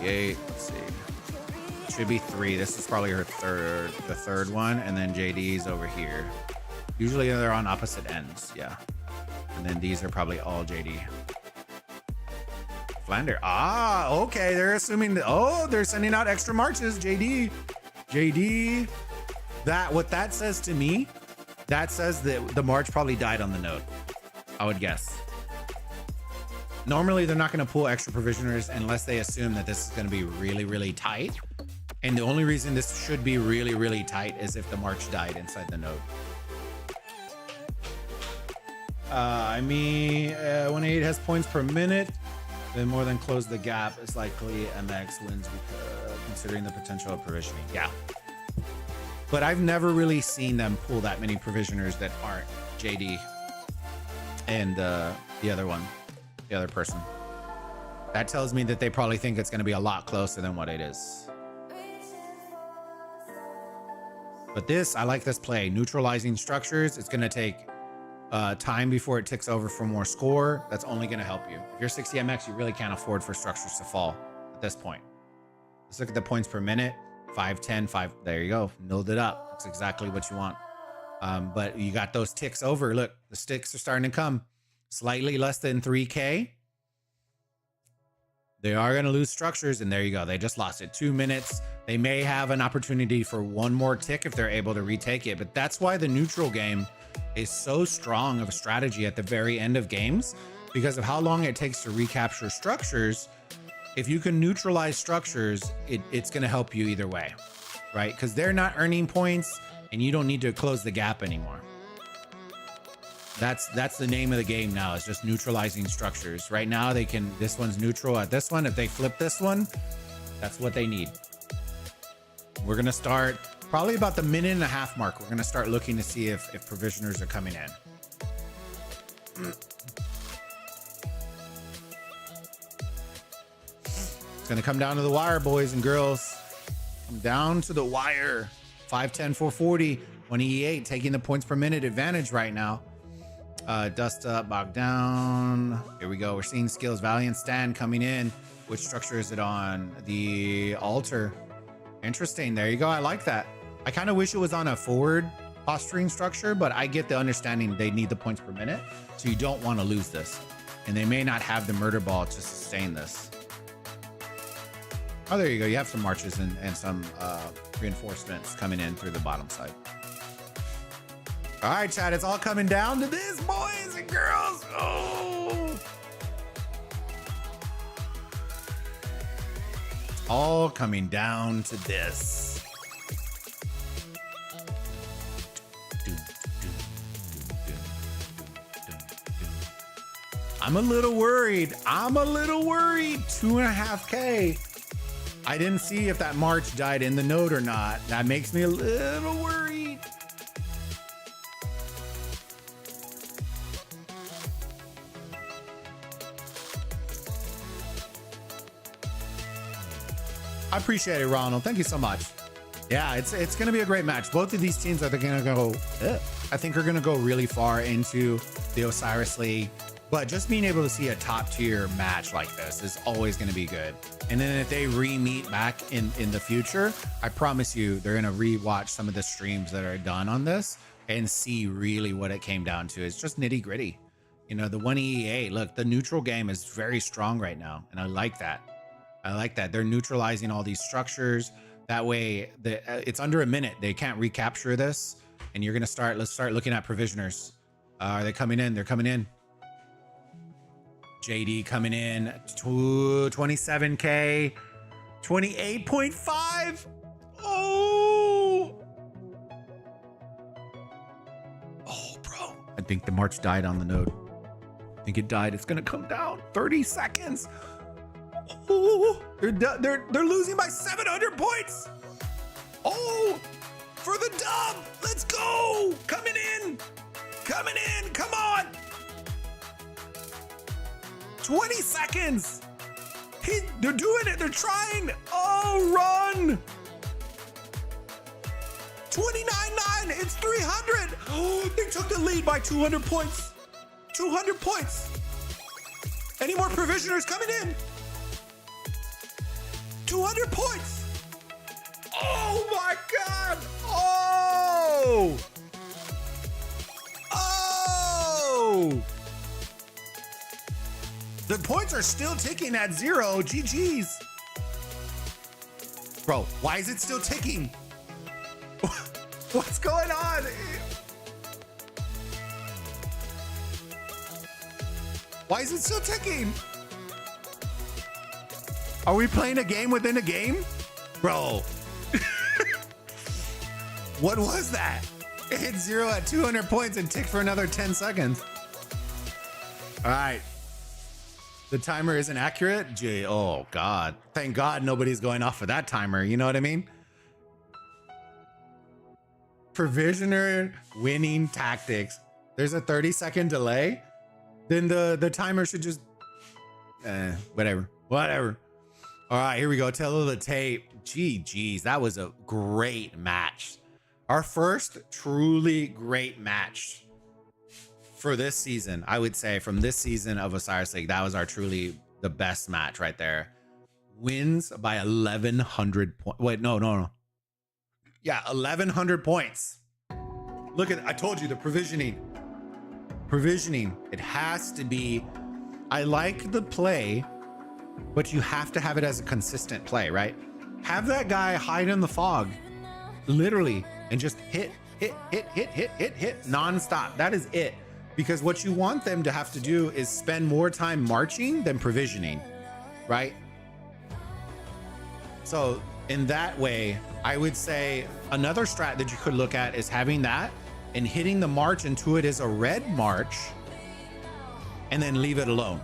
Let's see. It should be 3. This is probably the third one, and then JD's over here. Usually they're on opposite ends, yeah. And then these are probably all JD. Flander. Ah, okay. They're assuming that. Oh, they're sending out extra marches. JD. What that says to me, that says that the march probably died on the node. I would guess. Normally, they're not going to pull extra provisioners unless they assume that this is going to be really, really tight. And the only reason this should be really, really tight is if the march died inside the node. 188 has points per minute. Then more than close the gap. It's likely MX wins considering the potential of provisioning. Yeah. But I've never really seen them pull that many provisioners that aren't JD and the other person. That tells me that they probably think it's going to be a lot closer than what it is. But this, I like this play. Neutralizing structures. It's going to take time before it ticks over for more score. That's only going to help you. If you're 60 MX, you really can't afford for structures to fall at this point. Let's look at the points per minute. 5, 10, 5. There you go. Milled it up. That's exactly what you want. But you got those ticks over. Look, the sticks are starting to come. Slightly less than 3K. They are going to lose structures, and there you go. They just lost it. 2 minutes. They may have an opportunity for one more tick if they're able to retake it. But that's why the neutral game is so strong of a strategy at the very end of games, because of how long it takes to recapture structures. If you can neutralize structures, it's going to help you either way, right? Because they're not earning points, and you don't need to close the gap anymore. That's the name of the game now, is just neutralizing structures. Right now, they can, this one's neutral at this one. If they flip this one, that's what they need. We're going to start probably about the minute and a half mark. We're going to start looking to see if provisioners are coming in. It's going to come down to the wire, boys and girls. Come down to the wire. 510, 440, 188, taking the points per minute advantage right now. Dust up, bog down. Here we go. We're seeing skills. Valiant stand coming in. Which structure is it on? The altar. Interesting. There you go. I like that. I kind of wish it was on a forward posturing structure, but I get the understanding they need the points per minute. So you don't want to lose this. And they may not have the murder ball to sustain this. Oh, there you go. You have some marches and some reinforcements coming in through the bottom side. All right, chat, it's all coming down to this, boys and girls. Oh, all coming down to this. I'm a little worried. 2.5K. I didn't see if that march died in the node or not. That makes me a little worried. I appreciate it, Ronald. Thank you so much. Yeah, it's going to be a great match. Both of these teams are going to go, I think are going to go really far into the Osiris League. But just being able to see a top tier match like this is always going to be good. And then if they re-meet back in the future, I promise you they're going to re-watch some of the streams that are done on this and see really what it came down to. It's just nitty gritty. You know, the 1EA, look, the neutral game is very strong right now. And I like that. They're neutralizing all these structures. That way, it's under a minute. They can't recapture this. And you're going to let's start looking at provisioners. Are they coming in? They're coming in. JD coming in. 27K. 28.5. Oh, bro. I think the march died on the node. I think it died. It's going to come down. 30 seconds. Oh, they're losing by 700 points. Oh, for the dub. Let's go. Coming in. Come on. 20 seconds. They're doing it. They're trying. Oh, run. 29.9. It's 300. Oh, they took the lead by 200 points. 200 points. Any more provisioners coming in? 200 points. Oh my God. Oh. The points are still ticking at 0. GG's. Bro, why is it still ticking? What's going on? Why is it still ticking? Are we playing a game within a game? Bro. What was that? It hit 0 at 200 points and ticked for another 10 seconds. All right. The timer isn't accurate? Gee, oh God. Thank God nobody's going off of that timer. You know what I mean? Provisioner winning tactics. There's a 30-second delay. Then the timer should just, whatever. All right, here we go. Tell of the tape. Geez, that was a great match. Our first truly great match for this season, I would say, from this season of Osiris League. That was our truly the best match right there. Wins by 1,100 points. Wait, no. Yeah, 1,100 points. Look at, I told you, the provisioning. It has to be, I like the play, but you have to have it as a consistent play, right? Have that guy hide in the fog, literally, and just hit nonstop. That is it. Because what you want them to have to do is spend more time marching than provisioning, right? So in that way, I would say another strat that you could look at is having that and hitting the march into it as a red march and then leave it alone.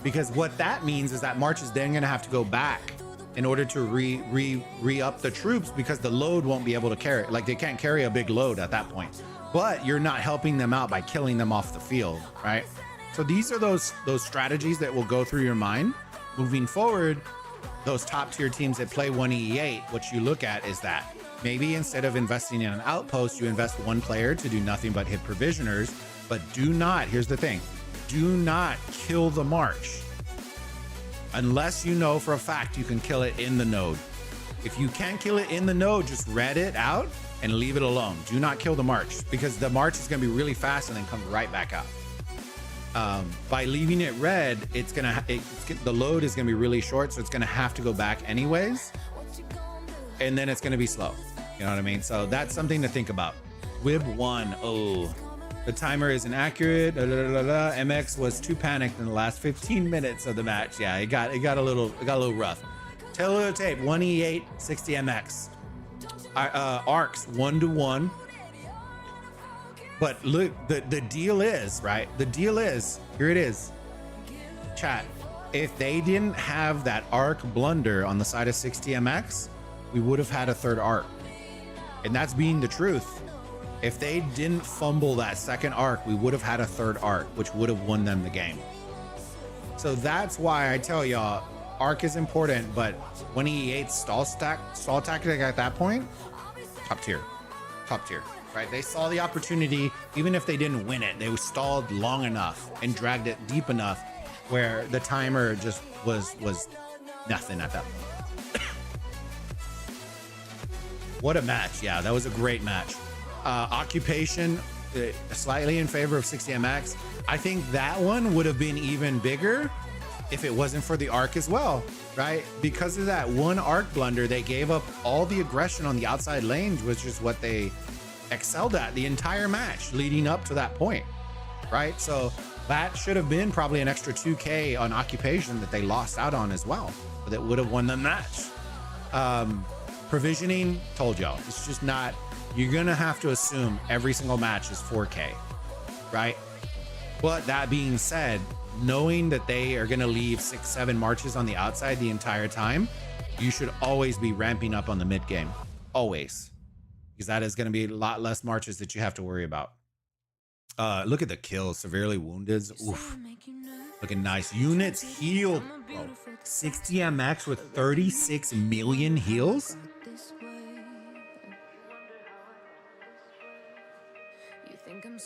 Because what that means is that march is then gonna have to go back in order to re-up the troops, because the load won't be able to carry, like they can't carry a big load at that point. But you're not helping them out by killing them off the field, right? So these are those strategies that will go through your mind moving forward. Those top tier teams that play 1E8, what you look at is that maybe instead of investing in an outpost, you invest one player to do nothing but hit provisioners. But do not, here's the thing, do not kill the march unless you know for a fact you can kill it in the node. If you can't kill it in the node, just red it out and leave it alone. Do not kill the march, because the march is gonna be really fast and then come right back out. By leaving it red, the load is gonna be really short, so it's gonna have to go back anyways, and then it's gonna be slow. You know what I mean? So that's something to think about. Wib 1, oh, the timer isn't accurate. MX was too panicked in the last 15 minutes of the match. Yeah, it got a little rough. Tell of the tape, 1E8, 60 MX. Arcs 1-to-1. But look, the deal is, right? The deal is, here it is. Chat, if they didn't have that arc blunder on the side of 60 MX, we would have had a third arc. And that's being the truth. If they didn't fumble that second arc, we would have had a third arc, which would have won them the game. So that's why I tell y'all, arc is important, but 1E8 stall tactic at that point, top tier, right? They saw the opportunity. Even if they didn't win it, they stalled long enough and dragged it deep enough where the timer just was nothing at that point. What a match. Yeah, that was a great match. Occupation, slightly in favor of 60MX. I think that one would have been even bigger if it wasn't for the arc as well, right? Because of that one arc blunder, they gave up all the aggression on the outside lanes, which is what they excelled at the entire match leading up to that point, right? So that should have been probably an extra 2K on occupation that they lost out on as well, but that would have won the match. Provisioning, told y'all, it's just not, you're gonna have to assume every single match is 4K, right? But that being said, knowing that they are gonna leave 6-7 marches on the outside the entire time, you should always be ramping up on the mid game, always, because that is gonna be a lot less marches that you have to worry about. Look at the kills, severely wounded. Oof, looking nice. Units healed, bro. 60 MX with 36 million heals.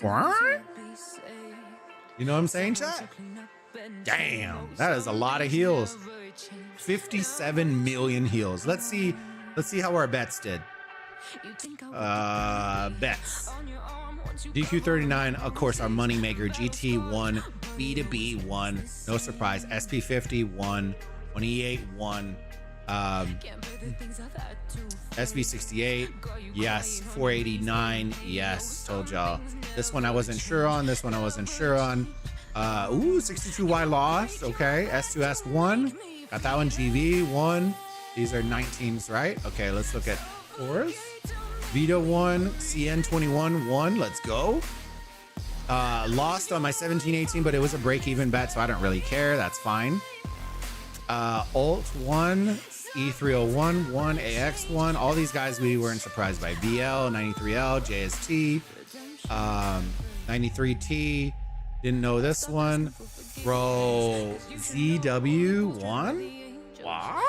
What? You know what I'm saying, chat? Damn, that is a lot of heals. 57 million heals. Let's see how our bets did. Bets. DQ39, of course, our moneymaker. GT1, B2B1, no surprise. SP50 1, SV68, yes. 489, yes. Told y'all. This one I wasn't sure on. This one I wasn't sure on. 62Y lost. Okay. S2S1. Got that one. GV1. These are 19s, right? Okay, let's look at 4s. Vita 1, CN21 1. Let's go. Lost on my 17-18, but it was a break-even bet, so I don't really care. That's fine. Alt 1, E301 1, AX 1. All these guys we weren't surprised by. BL, 93L, JST, 93T. Didn't know this one. Bro, ZW1? What?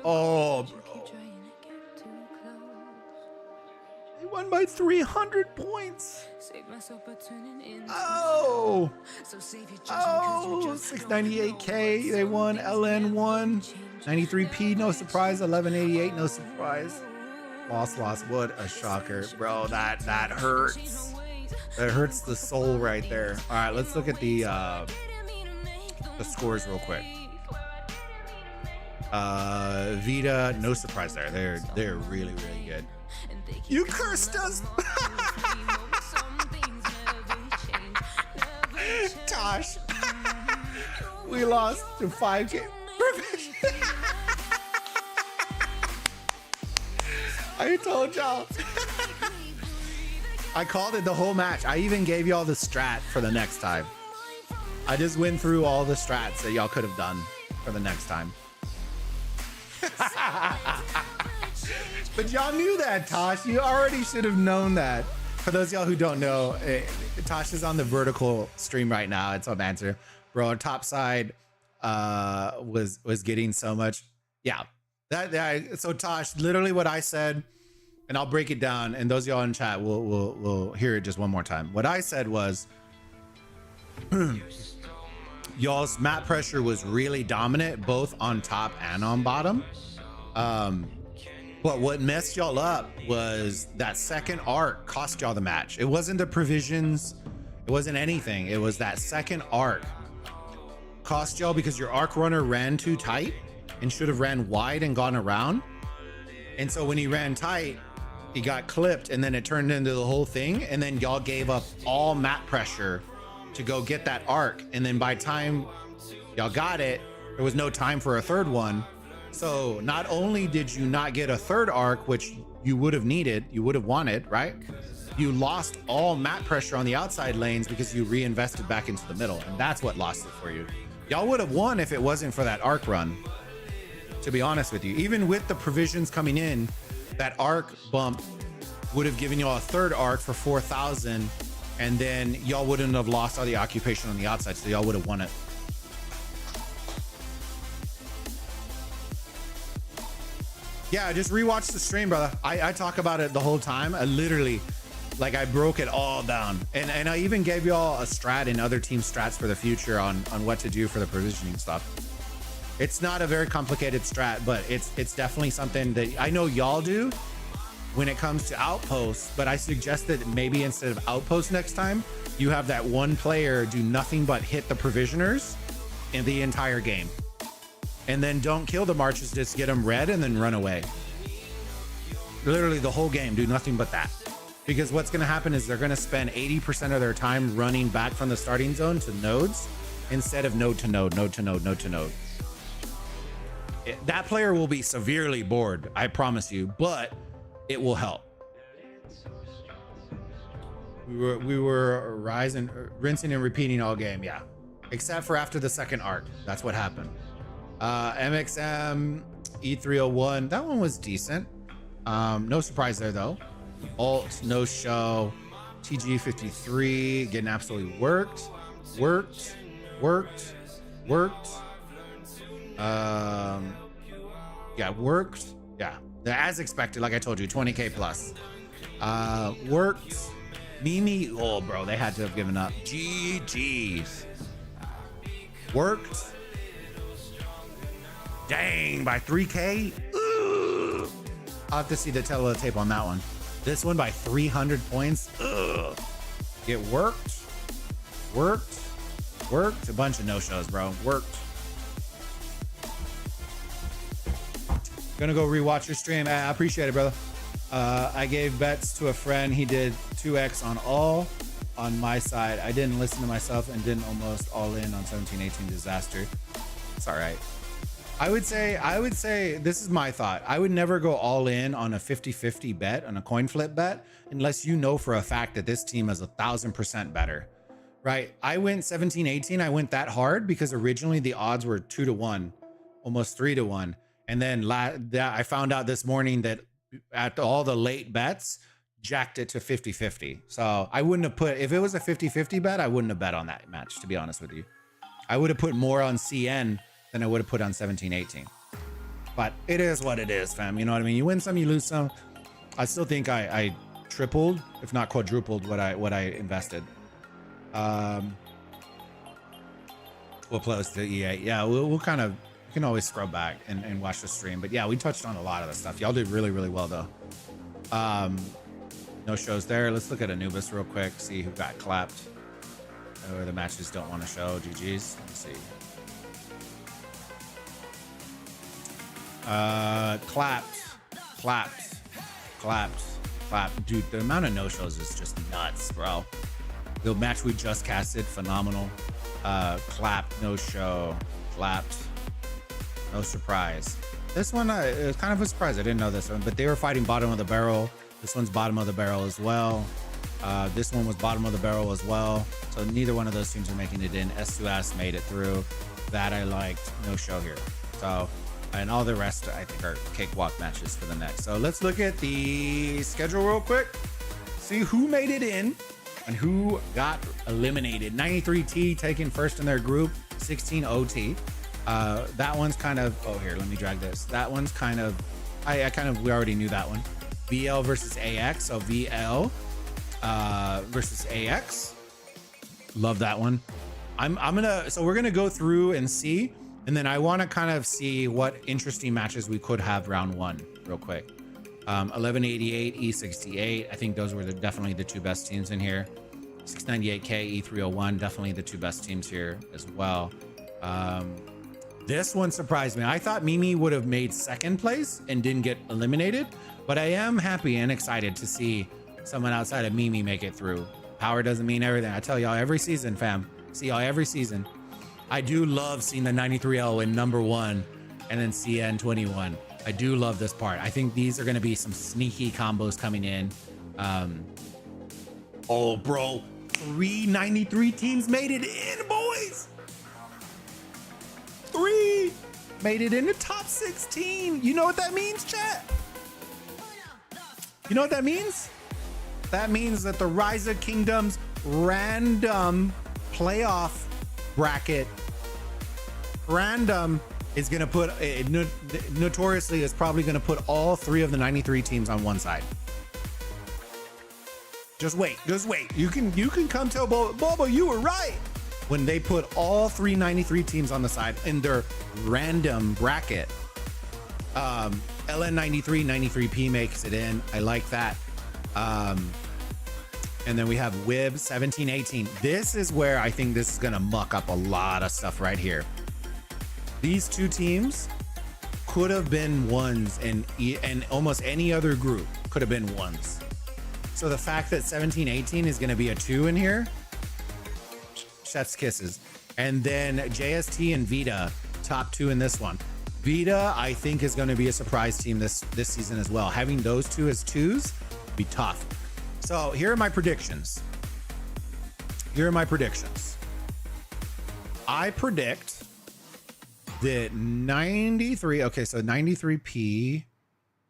Oh, bro. They won by 300 points. Oh, 698K. They won. LN1. 93P, no surprise. 1188, no surprise. Lost. What a shocker, bro. That hurts. That hurts the soul right there. All right, let's look at the scores real quick. Vita, no surprise there. They're really good. You cursed us. Tosh. We lost to 5K. I told y'all. I called it the whole match. I even gave y'all the strat for the next time. I just went through all the strats that y'all could have done for the next time. But y'all knew that, Tosh. You already should have known that. For those of y'all who don't know, Tosh is on the vertical stream right now. It's on Answer. Bro, our top side was getting so much. Yeah. So Tosh, literally what I said, and I'll break it down, and those of y'all in chat will hear it just one more time. What I said was y'all's map pressure was really dominant, both on top and on bottom. But what messed y'all up was that second arc cost y'all the match. It wasn't the provisions. It wasn't anything. It was that second arc cost y'all because your arc runner ran too tight and should have ran wide and gone around. And so when he ran tight, he got clipped, and then it turned into the whole thing. And then y'all gave up all map pressure to go get that arc. And then by time y'all got it, there was no time for a third one. So not only did you not get a third arc, which you would have needed, you would have wanted, right? You lost all map pressure on the outside lanes because you reinvested back into the middle. And that's what lost it for you. Y'all would have won if it wasn't for that arc run, to be honest with you. Even with the provisions coming in, that arc bump would have given y'all a third arc for 4,000. And then y'all wouldn't have lost all the occupation on the outside. So y'all would have won it. Yeah, just rewatch the stream, brother. I talk about it the whole time. I literally, like, I broke it all down. And I even gave y'all a strat and other team strats for the future on what to do for the provisioning stuff. It's not a very complicated strat, but it's definitely something that I know y'all do when it comes to outposts. But I suggest that maybe instead of outposts next time, you have that one player do nothing but hit the provisioners in the entire game. And then don't kill the marches, just get them red and then run away. Literally the whole game, do nothing but that. Because what's gonna happen is they're gonna spend 80% of their time running back from the starting zone to nodes instead of node to node, node to node, node to node. That player will be severely bored, I promise you, but it will help. We were rinsing and repeating all game, yeah. Except for after the second arc, that's what happened. MXM E301, that one was decent. No surprise there though. Alt, no show. TG53 getting absolutely worked. Yeah, worked. Yeah, as expected. Like I told you, 20K plus. Worked. Mimi, oh bro, they had to have given up. GG's. Worked. Dang, by 3K? Ooh. I'll have to see the teletape on that one. This one by 300 points. Ugh. It worked. Worked. Worked. A bunch of no-shows, bro. Worked. Gonna go rewatch your stream. I appreciate it, brother. I gave bets to a friend. He did 2x on all on my side. I didn't listen to myself and didn't almost all in on 17-18 disaster. It's all right. I would say this is my thought. I would never go all in on a 50-50 bet, on a coin flip bet, unless you know for a fact that this team is 1,000% better, right? I went 17-18. I went that hard because originally the odds were 2-1, almost 3-1. And then I found out this morning that at all the late bets, jacked it to 50-50. So I wouldn't have put, if it was a 50-50 bet, I wouldn't have bet on that match, to be honest with you. I would have put more on CN than I would have put on 17-18. But it is what it is, fam. You know what I mean? You win some, you lose some. I still think I tripled, if not quadrupled, what I invested. We'll close to EA. Yeah, we'll kind of, you can always scrub back and watch the stream. But yeah, we touched on a lot of the stuff. Y'all did really, really well though. No shows there. Let's look at Anubis real quick, see who got clapped. Or the matches don't want to show. GG's. Let's see. Clapped. Dude, the amount of no-shows is just nuts, bro. The match we just casted, phenomenal. Clapped, no show. Clapped. No surprise. This one, it was kind of a surprise. I didn't know this one, but they were fighting bottom of the barrel. This one's bottom of the barrel as well. This one was bottom of the barrel as well. So neither one of those teams are making it in. S2S made it through. That I liked. No show here. So, and all the rest I think are cakewalk matches for the next. So let's look at the schedule real quick. See who made it in and who got eliminated. 93T taking first in their group. 16 OT. That one's kind of, oh here, let me drag this. That one's kind of, we already knew that one. VL versus AX. So VL versus AX. Love that one. We're gonna go through and see, and then I want to kind of see what interesting matches we could have round one real quick. 1188, E68. I think those were definitely the two best teams in here. 698K, E301, definitely the two best teams here as well. This one surprised me. I thought Mimi would have made second place and didn't get eliminated, but I am happy and excited to see someone outside of Mimi make it through. Power doesn't mean everything. I tell y'all every season, fam. See y'all every season. I do love seeing the 93L win #1 and then CN21. I do love this part. I think these are going to be some sneaky combos coming in. Oh, bro. 393 teams made it in, boys. 3 made it in the top 16. You know what that means, chat? You know what that means? That means that the Rise of Kingdoms random playoff bracket random is going to put, notoriously is probably going to put all 3 of the 93 teams on one side. Just wait. You can come tell Bobo you were right when they put all 393 teams on the side in their random bracket. LN93, 93P makes it in. I like that. And then we have WIB 1718. This is where I think this is gonna muck up a lot of stuff right here. These two teams could have been ones in almost any other group could have been ones. So the fact that 1718 is gonna be a 2 in here, chef's kisses. And then JST and Vita, top 2 in this one. Vita, I think, is gonna be a surprise team this season as well. Having those two as 2s would be tough. So here are my predictions. I predict that 93, okay, so 93P.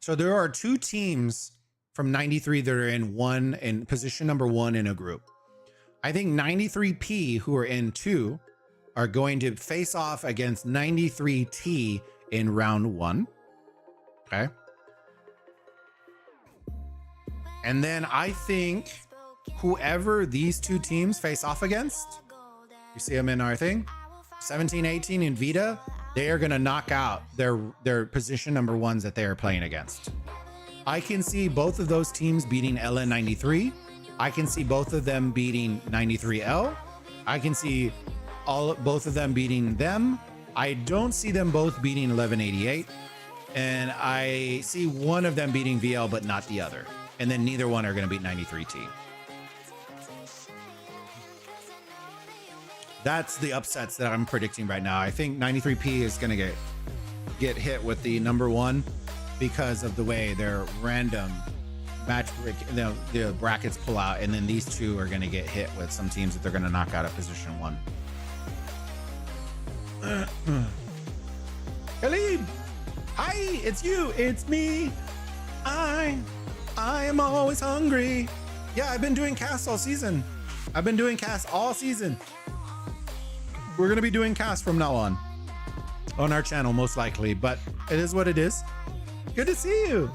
So there are 2 teams from 93 that are in position #1 in a group. I think 93P, who are in 2, are going to face off against 93T in round 1. Okay. And then I think whoever these 2 teams face off against, you see them in our thing, 1718 and Vita, they are going to knock out their position #1s that they are playing against. I can see both of those teams beating LN93. I can see both of them beating 93L. I can see both of them beating them. I don't see them both beating 1188. And I see one of them beating VL, but not the other. And then neither one are going to beat 93T. That's the upsets that I'm predicting right now. I think 93P is going to get hit with the number one because of the way their random the brackets pull out, and then these two are going to get hit with some teams that they're going to knock out at position one. Khalid, hi, it's you, it's me. I am always hungry. Yeah, I've been doing casts all season. We're going to be doing casts from now on our channel, most likely, but it is what it is. Good to see you.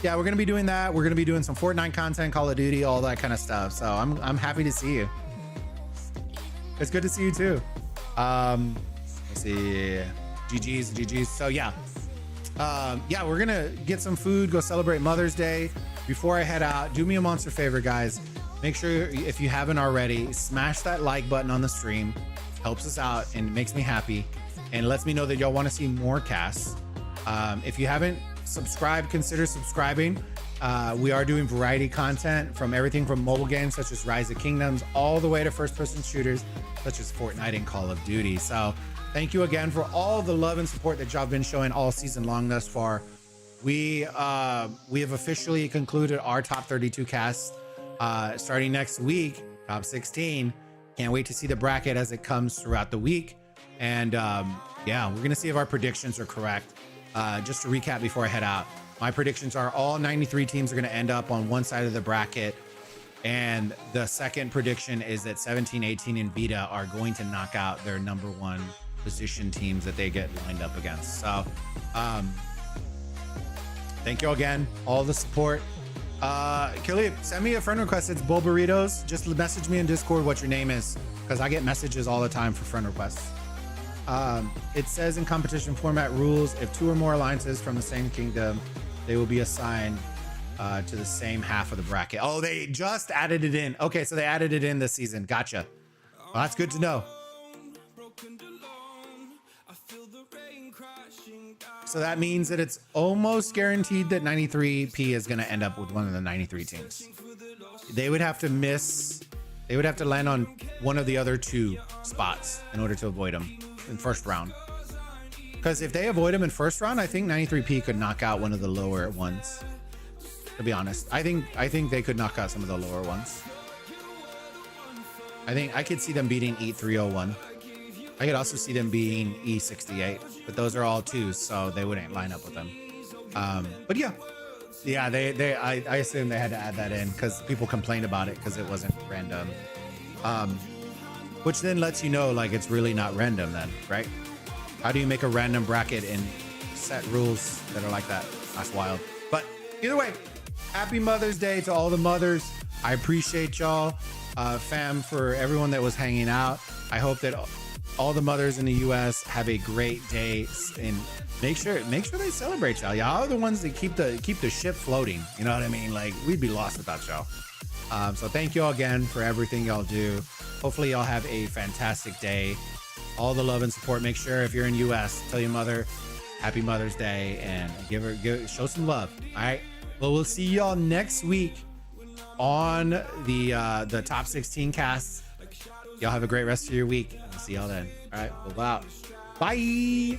Yeah, we're going to be doing that. We're going to be doing some Fortnite content, Call of Duty, all that kind of stuff. So I'm happy to see you. It's good to see you too. Let's see. GG's. So yeah. Yeah, we're going to get some food, go celebrate Mother's Day. Before I head out, do me a monster favor, guys. Make sure, if you haven't already, smash that like button on the stream. Helps us out and makes me happy and lets me know that y'all want to see more casts. If you haven't subscribed, consider subscribing. We are doing variety content from everything from mobile games such as Rise of Kingdoms all the way to first-person shooters such as Fortnite and Call of Duty. So thank you again for all the love and support that y'all been showing all season long thus far. We have officially concluded our top 32 casts. Starting next week, top 16. Can't wait to see the bracket as it comes throughout the week. And yeah, we're gonna see if our predictions are correct. Just to recap before I head out, my predictions are all 93 teams are gonna end up on one side of the bracket. And the second prediction is that 17, 18, and Vita are going to knock out their number one position teams that they get lined up against. So thank you again, all the support. Khalid, send me a friend request. It's Bulbaritos. Just message me in Discord what your name is, because I get messages all the time for friend requests. It says in competition format rules, if two or more alliances from the same kingdom, they will be assigned to the same half of the bracket. Oh, they just added it in. Okay, so they added it in this season. Gotcha. Well, that's good to know. So that means that it's almost guaranteed that 93P is going to end up with one of the 93 teams. They would have to land on one of the other two spots in order to avoid them in first round. Because if they avoid them in first round, I think 93P could knock out one of the lower ones. To be honest, I think they could knock out some of the lower ones. I think I could see them beating E301. I could also see them being E68, but those are all twos, so they wouldn't line up with them. But yeah, I assume they had to add that in because people complained about it because it wasn't random. Which then lets you know, like, it's really not random then, right? How do you make a random bracket and set rules that are like that? That's wild. But either way, happy Mother's Day to all the mothers. I appreciate y'all, fam, for everyone that was hanging out. I hope that all the mothers in the US have a great day, and make sure they celebrate y'all. Y'all are the ones that keep the ship floating. You know what I mean? Like, we'd be lost without y'all. So thank you all again for everything y'all do. Hopefully y'all have a fantastic day. All the love and support. Make sure if you're in US, tell your mother happy Mother's Day and show some love. All right. Well, we'll see y'all next week on the top 16 casts. Y'all have a great rest of your week. I'll see y'all then. All right. Well, bye.